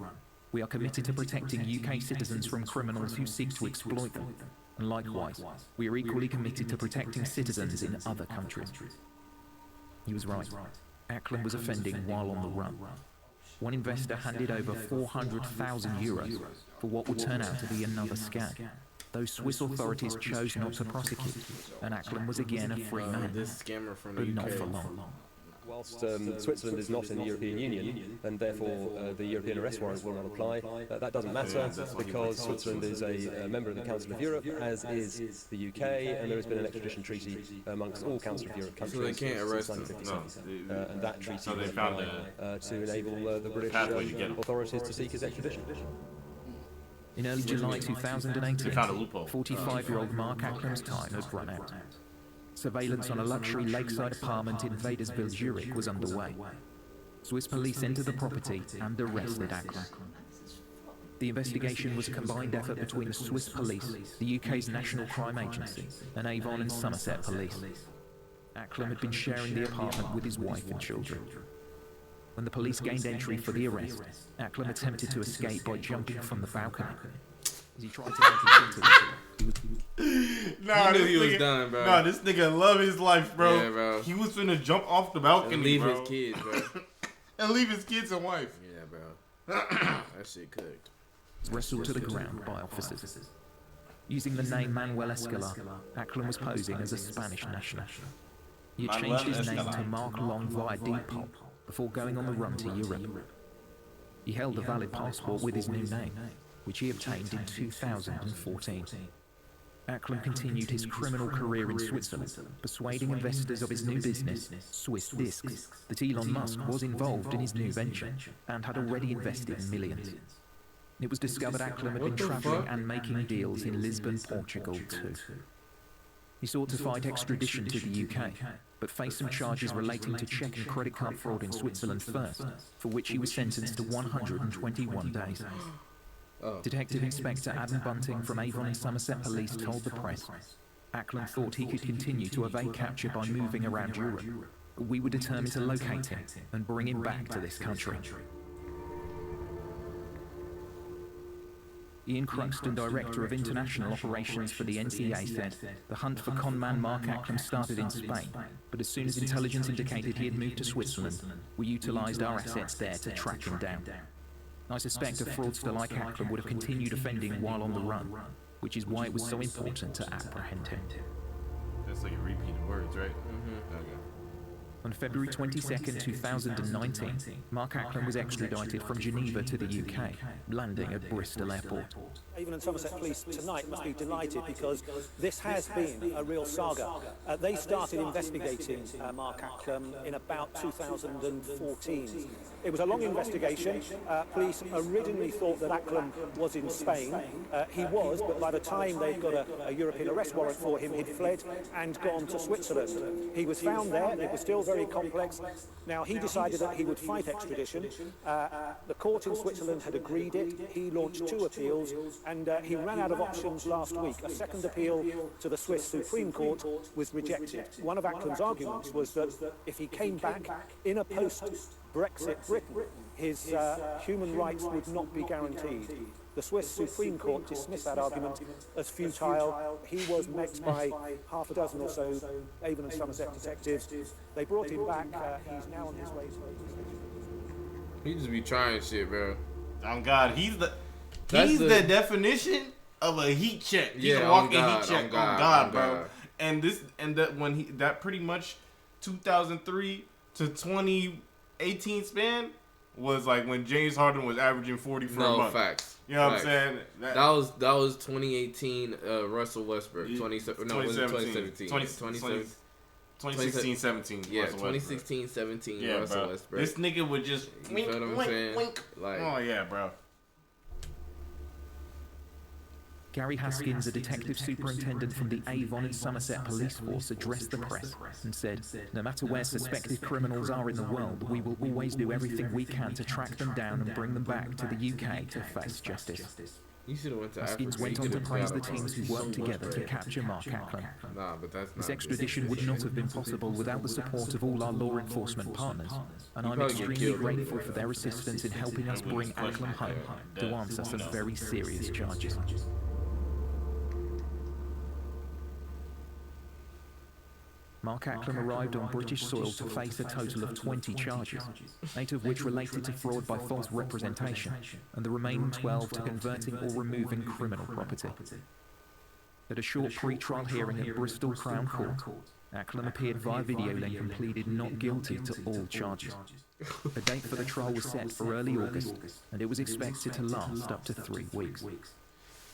We are committed to protecting UK citizens from criminals who seek to exploit them. And likewise, we are equally committed to protecting citizens in other countries." He was right. Acklam was offending while on the run. One investor handed over €400,000 for what would turn out to be another scam. Those Swiss authorities chose not to prosecute, and Acklam was again a free man, This scammer from the but not UK. for long. Whilst Switzerland is not in the European Union, and therefore the European arrest warrant will not apply, that doesn't matter because Switzerland is a member of the Council of Europe, as is the UK, and there has been an extradition treaty amongst all Council of Europe countries So they can't arrest since them. 1957. And that treaty So they will found apply to enable the British pathway to get 'em. authorities to seek his extradition. In early July 2018, They found a loophole. 45-year-old Mark Acklam's time had run out. Surveillance on a luxury lakeside apartment in Vadersville, Zurich was underway. Swiss police entered the property and arrested Acklam. The investigation was a combined effort between the Swiss police, the UK's National Crime Agency, and Avon and Somerset police. Acklam had been sharing the apartment with his wife and children. When the police gained entry for the arrest, Acklam attempted to escape by jumping from the balcony. As he tried to make his exit, Nah, He knew this he was nigga- done, bro. Nah, this nigga love his life, bro. Yeah, bro. He was finna jump off the balcony, And leave bro. his kids, bro. And leave his kids and wife. Yeah, bro. That shit cooked. wrestled to the ground by officers. Using the name Manuel Escolar, Acklam was posing as a Spanish national. He had changed his name to Mark Long via Depop before going on the run to Europe. He held a valid passport with his new name, which he obtained in 2014. Acklam continued his criminal career in Switzerland, persuading investors of his new business, Swiss Discs, that Elon Musk was involved in his new venture and had already invested millions. It was discovered Acklam had been travelling and making deals in Lisbon, Portugal too. He sought to fight extradition to the UK, but faced some charges relating to cheque and credit card fraud in Switzerland first, for which he was sentenced to 121 days. Detective Inspector Adam Bunting from Avon and Somerset Police told the press, Acklam thought he could continue to evade capture by moving around Europe. We were determined to locate him and bring him back to this country. Ian Cruxton, Director of International Operations for the NCA, said, the hunt for conman Mark Acklam started in Spain, but as soon as intelligence indicated he had moved to Switzerland, we utilised our assets there to track him down. I suspect a fraudster like Acklam would have continued offending while on the run, which is why it was so important to apprehend him. That's like a repeated words, right? Okay. On February 22nd, 2019, Mark Acklam was extradited from Geneva to the UK, landing at Bristol Airport. Avon and Somerset Police tonight must be delighted because this has been a real saga. They started investigating Mark Acklam in about 2014. It was a long investigation. Police originally thought that Acklam was in Spain. He was, but by the time they'd got a European arrest warrant for him, he'd fled and gone to Switzerland. He was found there. It was still very very complex. Now, he decided that he would fight extradition. The court in Switzerland had agreed it. He launched 2 appeals, and he ran out of options last week. A second appeal to the Swiss Supreme Court was rejected. One of Ackland's arguments was that if he came back in a post-Brexit Britain, his human rights would not be guaranteed. The Swiss Supreme Court dismissed that argument as futile. He was met by half a dozen or so Avon and Somerset detectives. They brought him back. He's now on his way to... He just be trying shit, bro. Oh God, he's the definition of a heat check. He's a walking heat check. On God, bro. And that when that pretty much 2003 to 2018 span was like when James Harden was averaging 40 for a month. Facts. You know facts. What I'm saying? That was 2018 Russell Westbrook. 2017. 2016-17. Yeah, 2016-17 yeah, Russell bro. Westbrook. This nigga would just wink, you know what I'm saying? Wink. Like, oh yeah, bro. Gary Haskins, a detective superintendent from the Avon and Somerset Police Force, addressed the press and said, "No matter where suspected criminals are in the world, we will always do everything we can to track them down and bring them back to the UK to face justice." You should have went to Haskins Africa. went on to praise the teams who worked together to capture Mark Ackland. Nah, but that's not This extradition would not have been possible without the support of all our law enforcement partners, and I'm extremely grateful for their assistance in helping us bring Ackland home to answer some very serious charges. Mark Ackland arrived on British soil to face a total of 20 charges, 8 of which related to fraud by false representation, and the remaining 12 to converting or removing criminal property. At a short pre-trial hearing at Bristol Crown Court, Ackland appeared via video link and pleaded not guilty to all charges. A date for the trial was set for early August, and it was expected to last up to 3 weeks.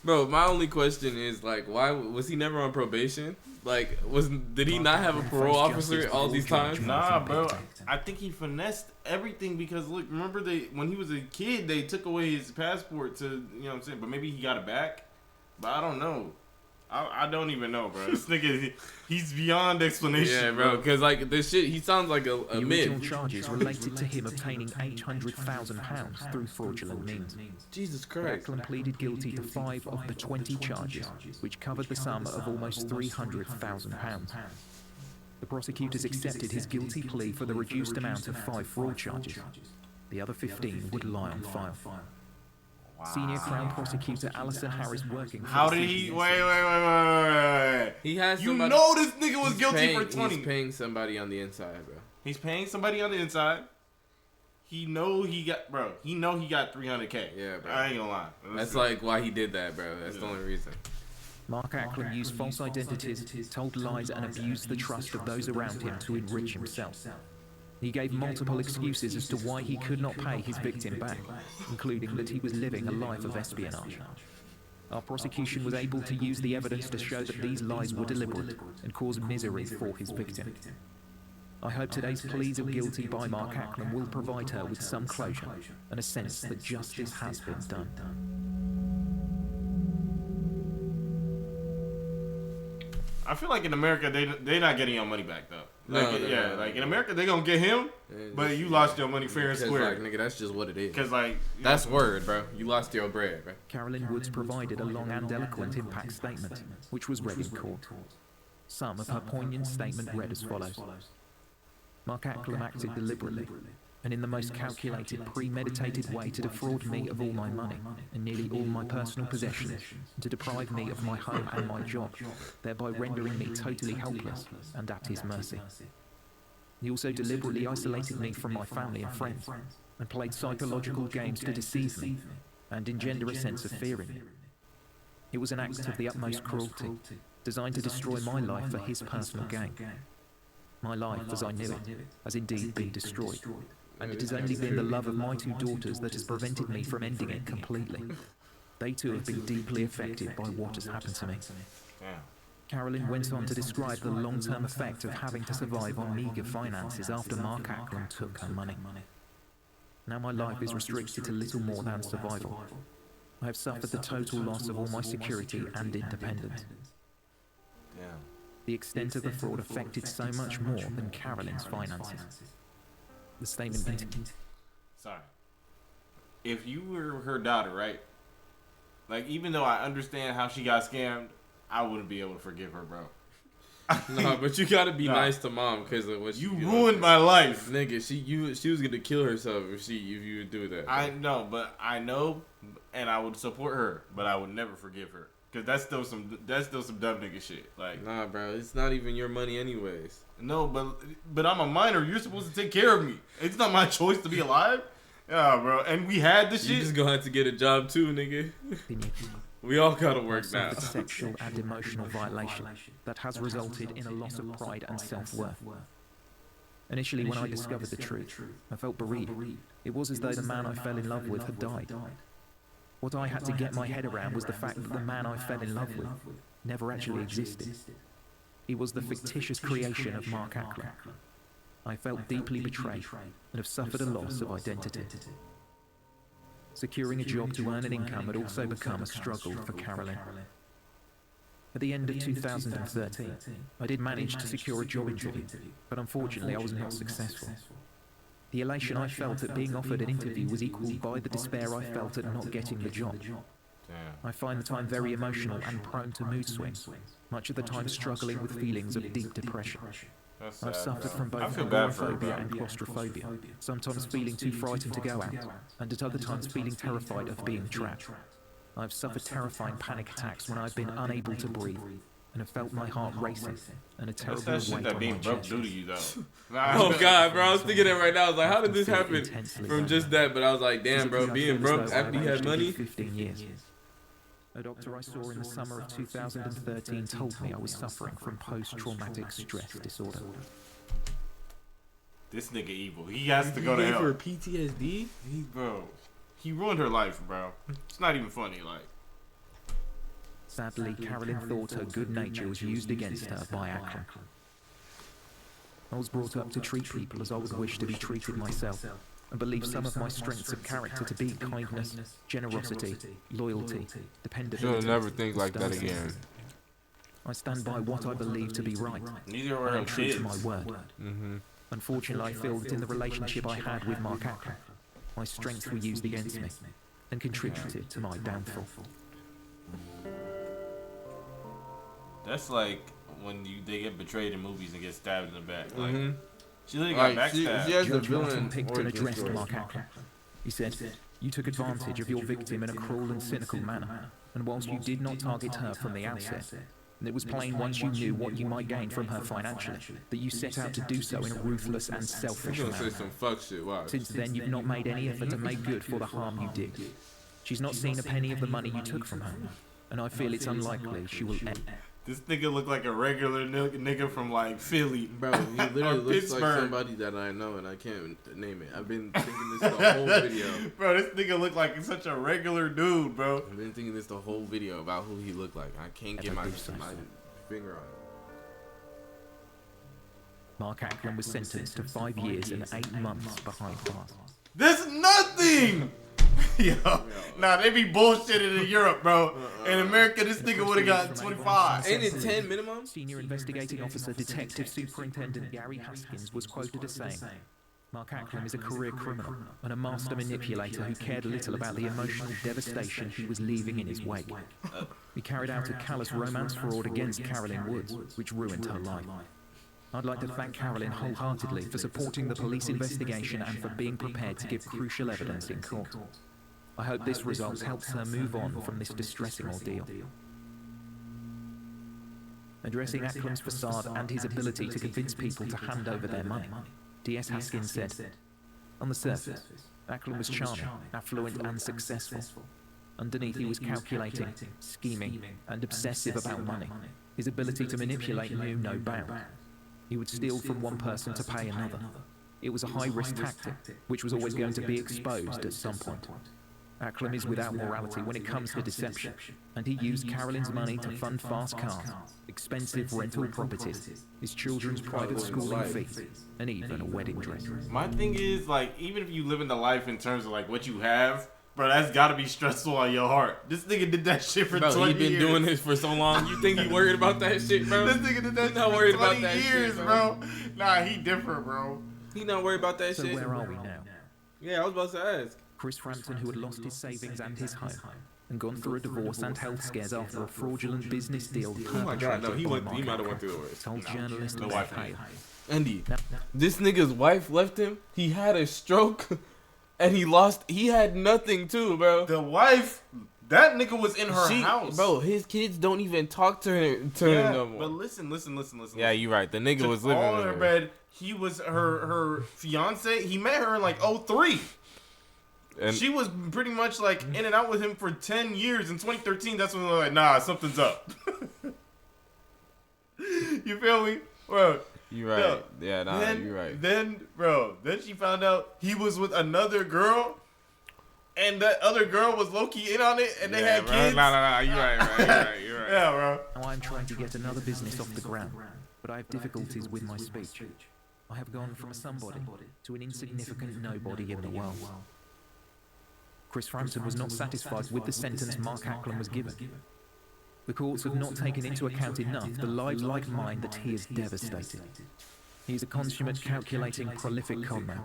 Bro, my only question is, like, why was he never on probation? Like, did he not have a parole officer all these times? Nah, bro. I think he finessed everything because, look, remember when he was a kid, they took away his passport to, you know what I'm saying? But maybe he got it back. But I don't know. I don't even know, bro. This nigga, he's beyond explanation. Yeah, bro, because, like, this shit, he sounds like a The myth. original charges related to him obtaining £800,000 through fraudulent means. Jesus Christ. Ackland pleaded guilty to 5 of the 20 charges, which covered the sum of almost £300,000. The prosecutors accepted his guilty plea for the reduced amount of 5 fraud charges. The other 15 would lie on file. Senior Crown Prosecutor Alison Harris working for How did he... Wait. He has You somebody... know this nigga was guilty for 20. He's paying somebody on the inside, bro. He's paying somebody on the inside. He know he got 300K. Yeah, bro. I ain't gonna lie. That's like why he did that, bro. That's the only reason. Mark Ackland used false identities, told lies and abused the trust of those around him to enrich himself. He gave multiple excuses as to why he could not pay his victim back, including that he was living a life of espionage. Our prosecution was able to use the evidence to show that these lies were deliberate and caused misery for his victim. I hope today's pleas of guilty by Mark Ackland will provide her with some closure and a sense that justice has been done. I feel like in America they not getting your money back though. Like, no. Like in America they gonna get him, but you lost your money fair and square. Like, nigga, that's just what it is. Cause like that's word, bro. You lost your bread, bro. Carolyn Woods provided a long and eloquent impact statement, which was read in court. Some of her poignant statement read as follows: Mark Ackland acted deliberately and in the most calculated, premeditated way to defraud me of all my money and nearly all my personal possessions, and to deprive me of my home and my job, thereby rendering me totally helpless and at his mercy. He also deliberately isolated me from my family and friends, and played psychological games to deceive me and engender a sense of fear in me. It was an act of the utmost cruelty, designed to destroy my life for his personal gain. My life, as I knew it, has indeed been destroyed, and it has only been the love of my 2 daughters that has prevented me from ending it completely. They too have been deeply affected by what has happened to me. Carolyn went on to describe the long-term effect of having to survive on meagre finances after Mark Ackland took her money. Now my life is restricted to little more than survival. I have suffered the total loss of all my security and independence. The extent of the fraud affected so much more than Carolyn's finances. The statement continued. Sorry. If you were her daughter, right? Like, even though I understand how she got scammed, I wouldn't be able to forgive her, bro. No, but you gotta be nice to mom because of what you ruined my life, nigga. She was gonna kill herself if you would do that. I know, and I would support her, but I would never forgive her because that's still some dumb nigga shit. Like, nah, bro, it's not even your money anyways. No, but I'm a minor. You're supposed to take care of me. It's not my choice to be alive. Yeah, bro. And we had this shit. You just gonna have to get a job too, nigga. We all gotta work now. A sexual and emotional violation that has resulted in a loss of pride and self-worth. Initially, when I discovered the truth, I felt bereaved. It was as though the man I fell in love with had died. What I had to get my head around was the fact that the man I fell in love with never actually existed. He was the fictitious creation of Mark Acklam. I felt deeply betrayed and have suffered a loss of identity. Securing a job to earn an income had also become a struggle for Carolyn. At the end of 2013, I did manage to secure a job interview, but unfortunately I was not successful. The elation I felt at being offered an interview was equalled by the despair I felt at not getting the job. I find that I'm very emotional and prone to mood swings, much of the time struggling with feelings of deep depression. I've suffered from both agoraphobia and claustrophobia, sometimes feeling too frightened to go out, and at other times feeling terrified of being trapped. I've suffered terrifying panic attacks when I've been unable to breathe, and have felt my heart racing, and a terrible weight on my chest. That's that shit that being broke do to you, though. Oh God, bro, I was thinking that right now. I was like, how did this happen from just that? But I was like, damn, bro, being broke after you had money. 15 years. A doctor I saw in the summer of 2013 told me I was suffering from post-traumatic stress disorder. This nigga evil. He has to go to hell. For PTSD? He ruined her life, bro. It's not even funny, like. Sadly, Carolyn thought her good nature was used against her by Acklam. I was brought up to treat people as I would wish to be treated myself, and believe some of my strengths of character to be kindness, generosity, loyalty, dependability. You'll never think like that again. I stand by what I believe to be right. Neither are I am true to my word. Mm-hmm. Unfortunately, I feel that in the relationship I had with Mark Acklam, my strengths were used against me and contributed to my downfall. That's like when they get betrayed in movies and get stabbed in the back. Like, mm-hmm. She literally got backstabbed. She has the Judge villain Martin picked and addressed story. Mark Acklam. He said, "You took advantage of your victim in a cruel and cynical manner, and whilst you did not target her from the outset, and it was plain once you knew what you might gain from her financially, that you set out to do so in a ruthless and selfish You're gonna manner. say some fuck shit. Wow. Since then, you've not made any effort to make good for the harm you did. She's not seen a penny of the money you took from her, and I feel it's unlikely she will ever." This nigga look like a regular nigga from like Philly. Bro, he literally looks like somebody that I know and I can't name it. I've been thinking this the whole video. Bro, this nigga look like such a regular dude, bro. I've been thinking this the whole video about who he looked like. I can't get my finger on it. Mark Acklam was sentenced to 5 years and 8 months behind bars. That's nothing! Yo, nah, they be bullshitting in Europe, bro. In America, this nigga would have gotten 25. Ain't it 10 minimum? Senior Investigating Officer Detective Superintendent Gary Haskins was quoted as saying, "Mark Acklam is a career criminal and a master manipulator who cared little about the emotional devastation he was leaving in his wake. He carried out a callous romance fraud against Carolyn Woods, which ruined her life. I'd like to thank Carolyn wholeheartedly for supporting the police investigation and for being prepared to give crucial evidence in court. I hope this result helps her move on from this distressing ordeal." Addressing Acklam's facade and his ability to convince people to hand over their money, DS Haskins said, "On the surface, Acklam was charming, affluent and successful. Underneath he was calculating, scheming and obsessive about money. His ability to manipulate knew no bounds. He would steal from one person to pay another. It was a high-risk tactic, which was always going to be exposed at some point. Acklam is without morality when it comes to deception, and he used Carolyn's money to fund fast cars, expensive rental properties, his children's private schooling fees, and even a wedding dress." My thing is, like, even if you live in the life in terms of, like, what you have, Bro, that's gotta be stressful on your heart. This nigga did that shit for 20 years. He been doing this for so long. You think he worried about that shit, bro? This nigga did that shit not for worried 20 about that years, shit, bro. Nah, he different, bro. He not worried about that So shit. where are we now? Yeah, I was about to ask. Chris Frampton, who had lost his savings and his home, and gone through a divorce and health scares after a fraudulent business deal Oh my god, no, he perpetrated by might have Mark went through the worst. told journalists The about wife Hale. Andy, this nigga's wife left him. He had a stroke, and he had nothing too, bro. The wife, that nigga was in her house. Bro, his kids don't even talk to him no more. But listen. Yeah, you're right. The nigga was living all with in her bed. He was her fiance. He met her in like 2003. And she was pretty much like in and out with him for 10 years. In 2013, that's when they were like, nah, something's up. You feel me? Bro. You're right. Yeah, you're right. Then she found out he was with another girl. And that other girl was low-key in on it, and they had kids. Nah, you're right. Yeah, bro. Now I'm trying to get another business off the ground, but I have difficulties with my speech. I have gone from a somebody to an insignificant nobody in the world. Chris Frampton was not satisfied with the sentence Mark Acklam was given. The courts have not taken into account enough the lives like mine that he has devastated. He is a consummate, calculating, prolific conman.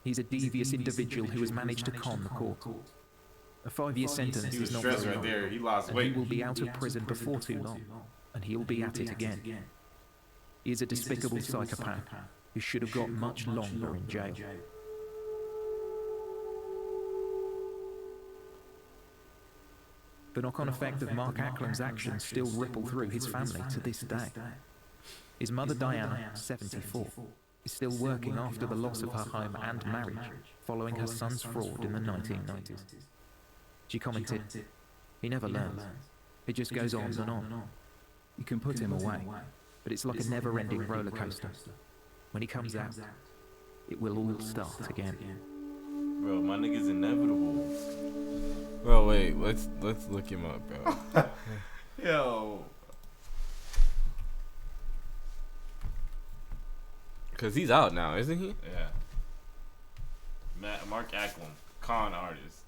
He's a devious individual who has managed to con the court. A 5-year sentence is not very long, there. He lost and weight. he will be out of prison before too long, and he'll be at it again. He is a despicable psychopath who should have got much longer in jail. The knock-on effect of Mark Acklam's actions still ripple through his family to this day. His mother Diana, 74, is still working after the loss of her home and marriage following her son's fraud in the 1990s. She commented, "He never learns. It just goes on and on. You can put him away, but it's like a never-ending roller coaster. When he comes out, it will all start again." Bro, my nigga's inevitable. Bro, wait, let's look him up, bro. Yo. Cause he's out now, isn't he? Yeah. Mark Acklam, con artist.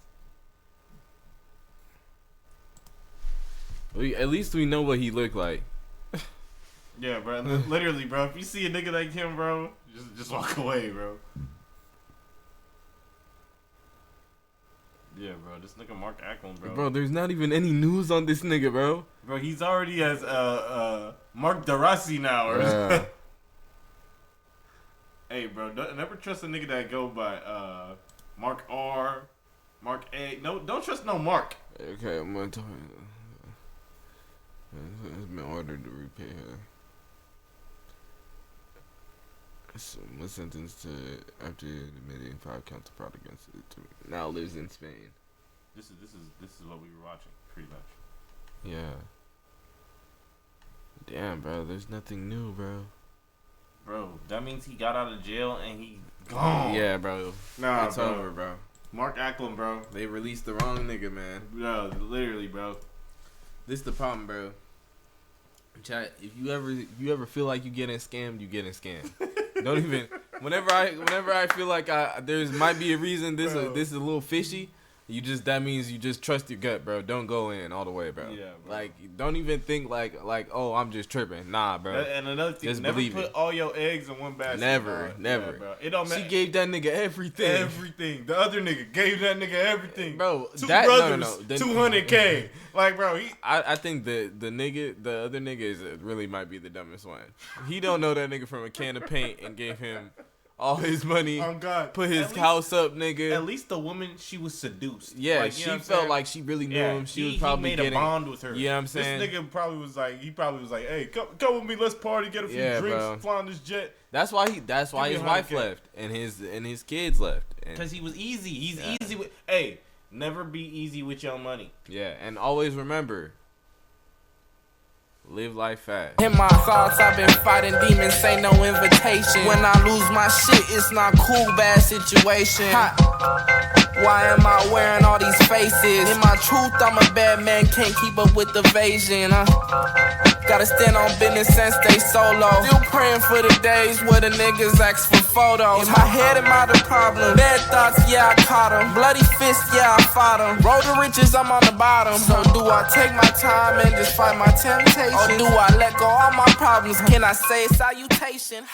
At least we know what he looked like. Yeah, bro. Literally, bro. If you see a nigga like him, bro, just walk away, bro. Yeah, bro. This nigga Mark Acklam, bro. Bro, there's not even any news on this nigga, bro. Bro, he's already as Mark Darasi now. Or Yeah. Hey, bro, never trust a nigga that go by Mark R, Mark A. No, don't trust no Mark. Okay, I'm gonna tell you. It's been ordered to repay her. Was sentenced to after admitting 5 counts of fraud against it. Now lives in Spain. This is what we were watching, pretty much. Yeah. Damn, bro. There's nothing new, bro. Bro, that means he got out of jail and he gone. Yeah, bro. Nah, it's bro. over, bro. Mark Acklam, bro. They released the wrong nigga, man. No, literally, bro. This the problem, bro. Chat, if you ever feel like you getting scammed, you getting scammed. Don't even. Whenever I feel like there's might be a reason this is a little fishy. That means you just trust your gut, bro. Don't go in all the way, bro. Yeah, bro. Like, don't even think like, oh, I'm just tripping. Nah, bro. And another thing, just never believe put all your eggs in one basket. Never. Yeah, bro. It don't matter. She gave that nigga everything. Everything. The other nigga gave that nigga everything. Bro, Two that, brothers, no. 200K. Like, bro, I think the other nigga really might be the dumbest one. He don't know that nigga from a can of paint and gave him all his money. Oh God. Put his house up, nigga. At least the woman, she was seduced. Yeah, like, she felt like she really knew him. She was probably he made a bond with her. You know what I'm saying? This nigga probably was like, hey, come with me, let's party, get a few drinks, bro. fly on this jet. That's why his wife left and his kids left. Because he was easy. He's easy with. Hey, never be easy with your money. Yeah, and always remember, Live life fast. In my thoughts, I've been fighting demons, ain't no invitation. When I lose my shit, it's not cool, bad situation. Why am I wearing all these faces? In my truth, I'm a bad man, can't keep up with evasion. Gotta stand on business and stay solo. Still praying for the days where the niggas ask for photos. In my head, am I the problem? Bad thoughts, yeah, I caught them. Bloody fists, yeah, I fought them. Road to riches, I'm on the bottom. So do I take my time and just fight my temptation? Or do I let go all my problems? Can I say salutation?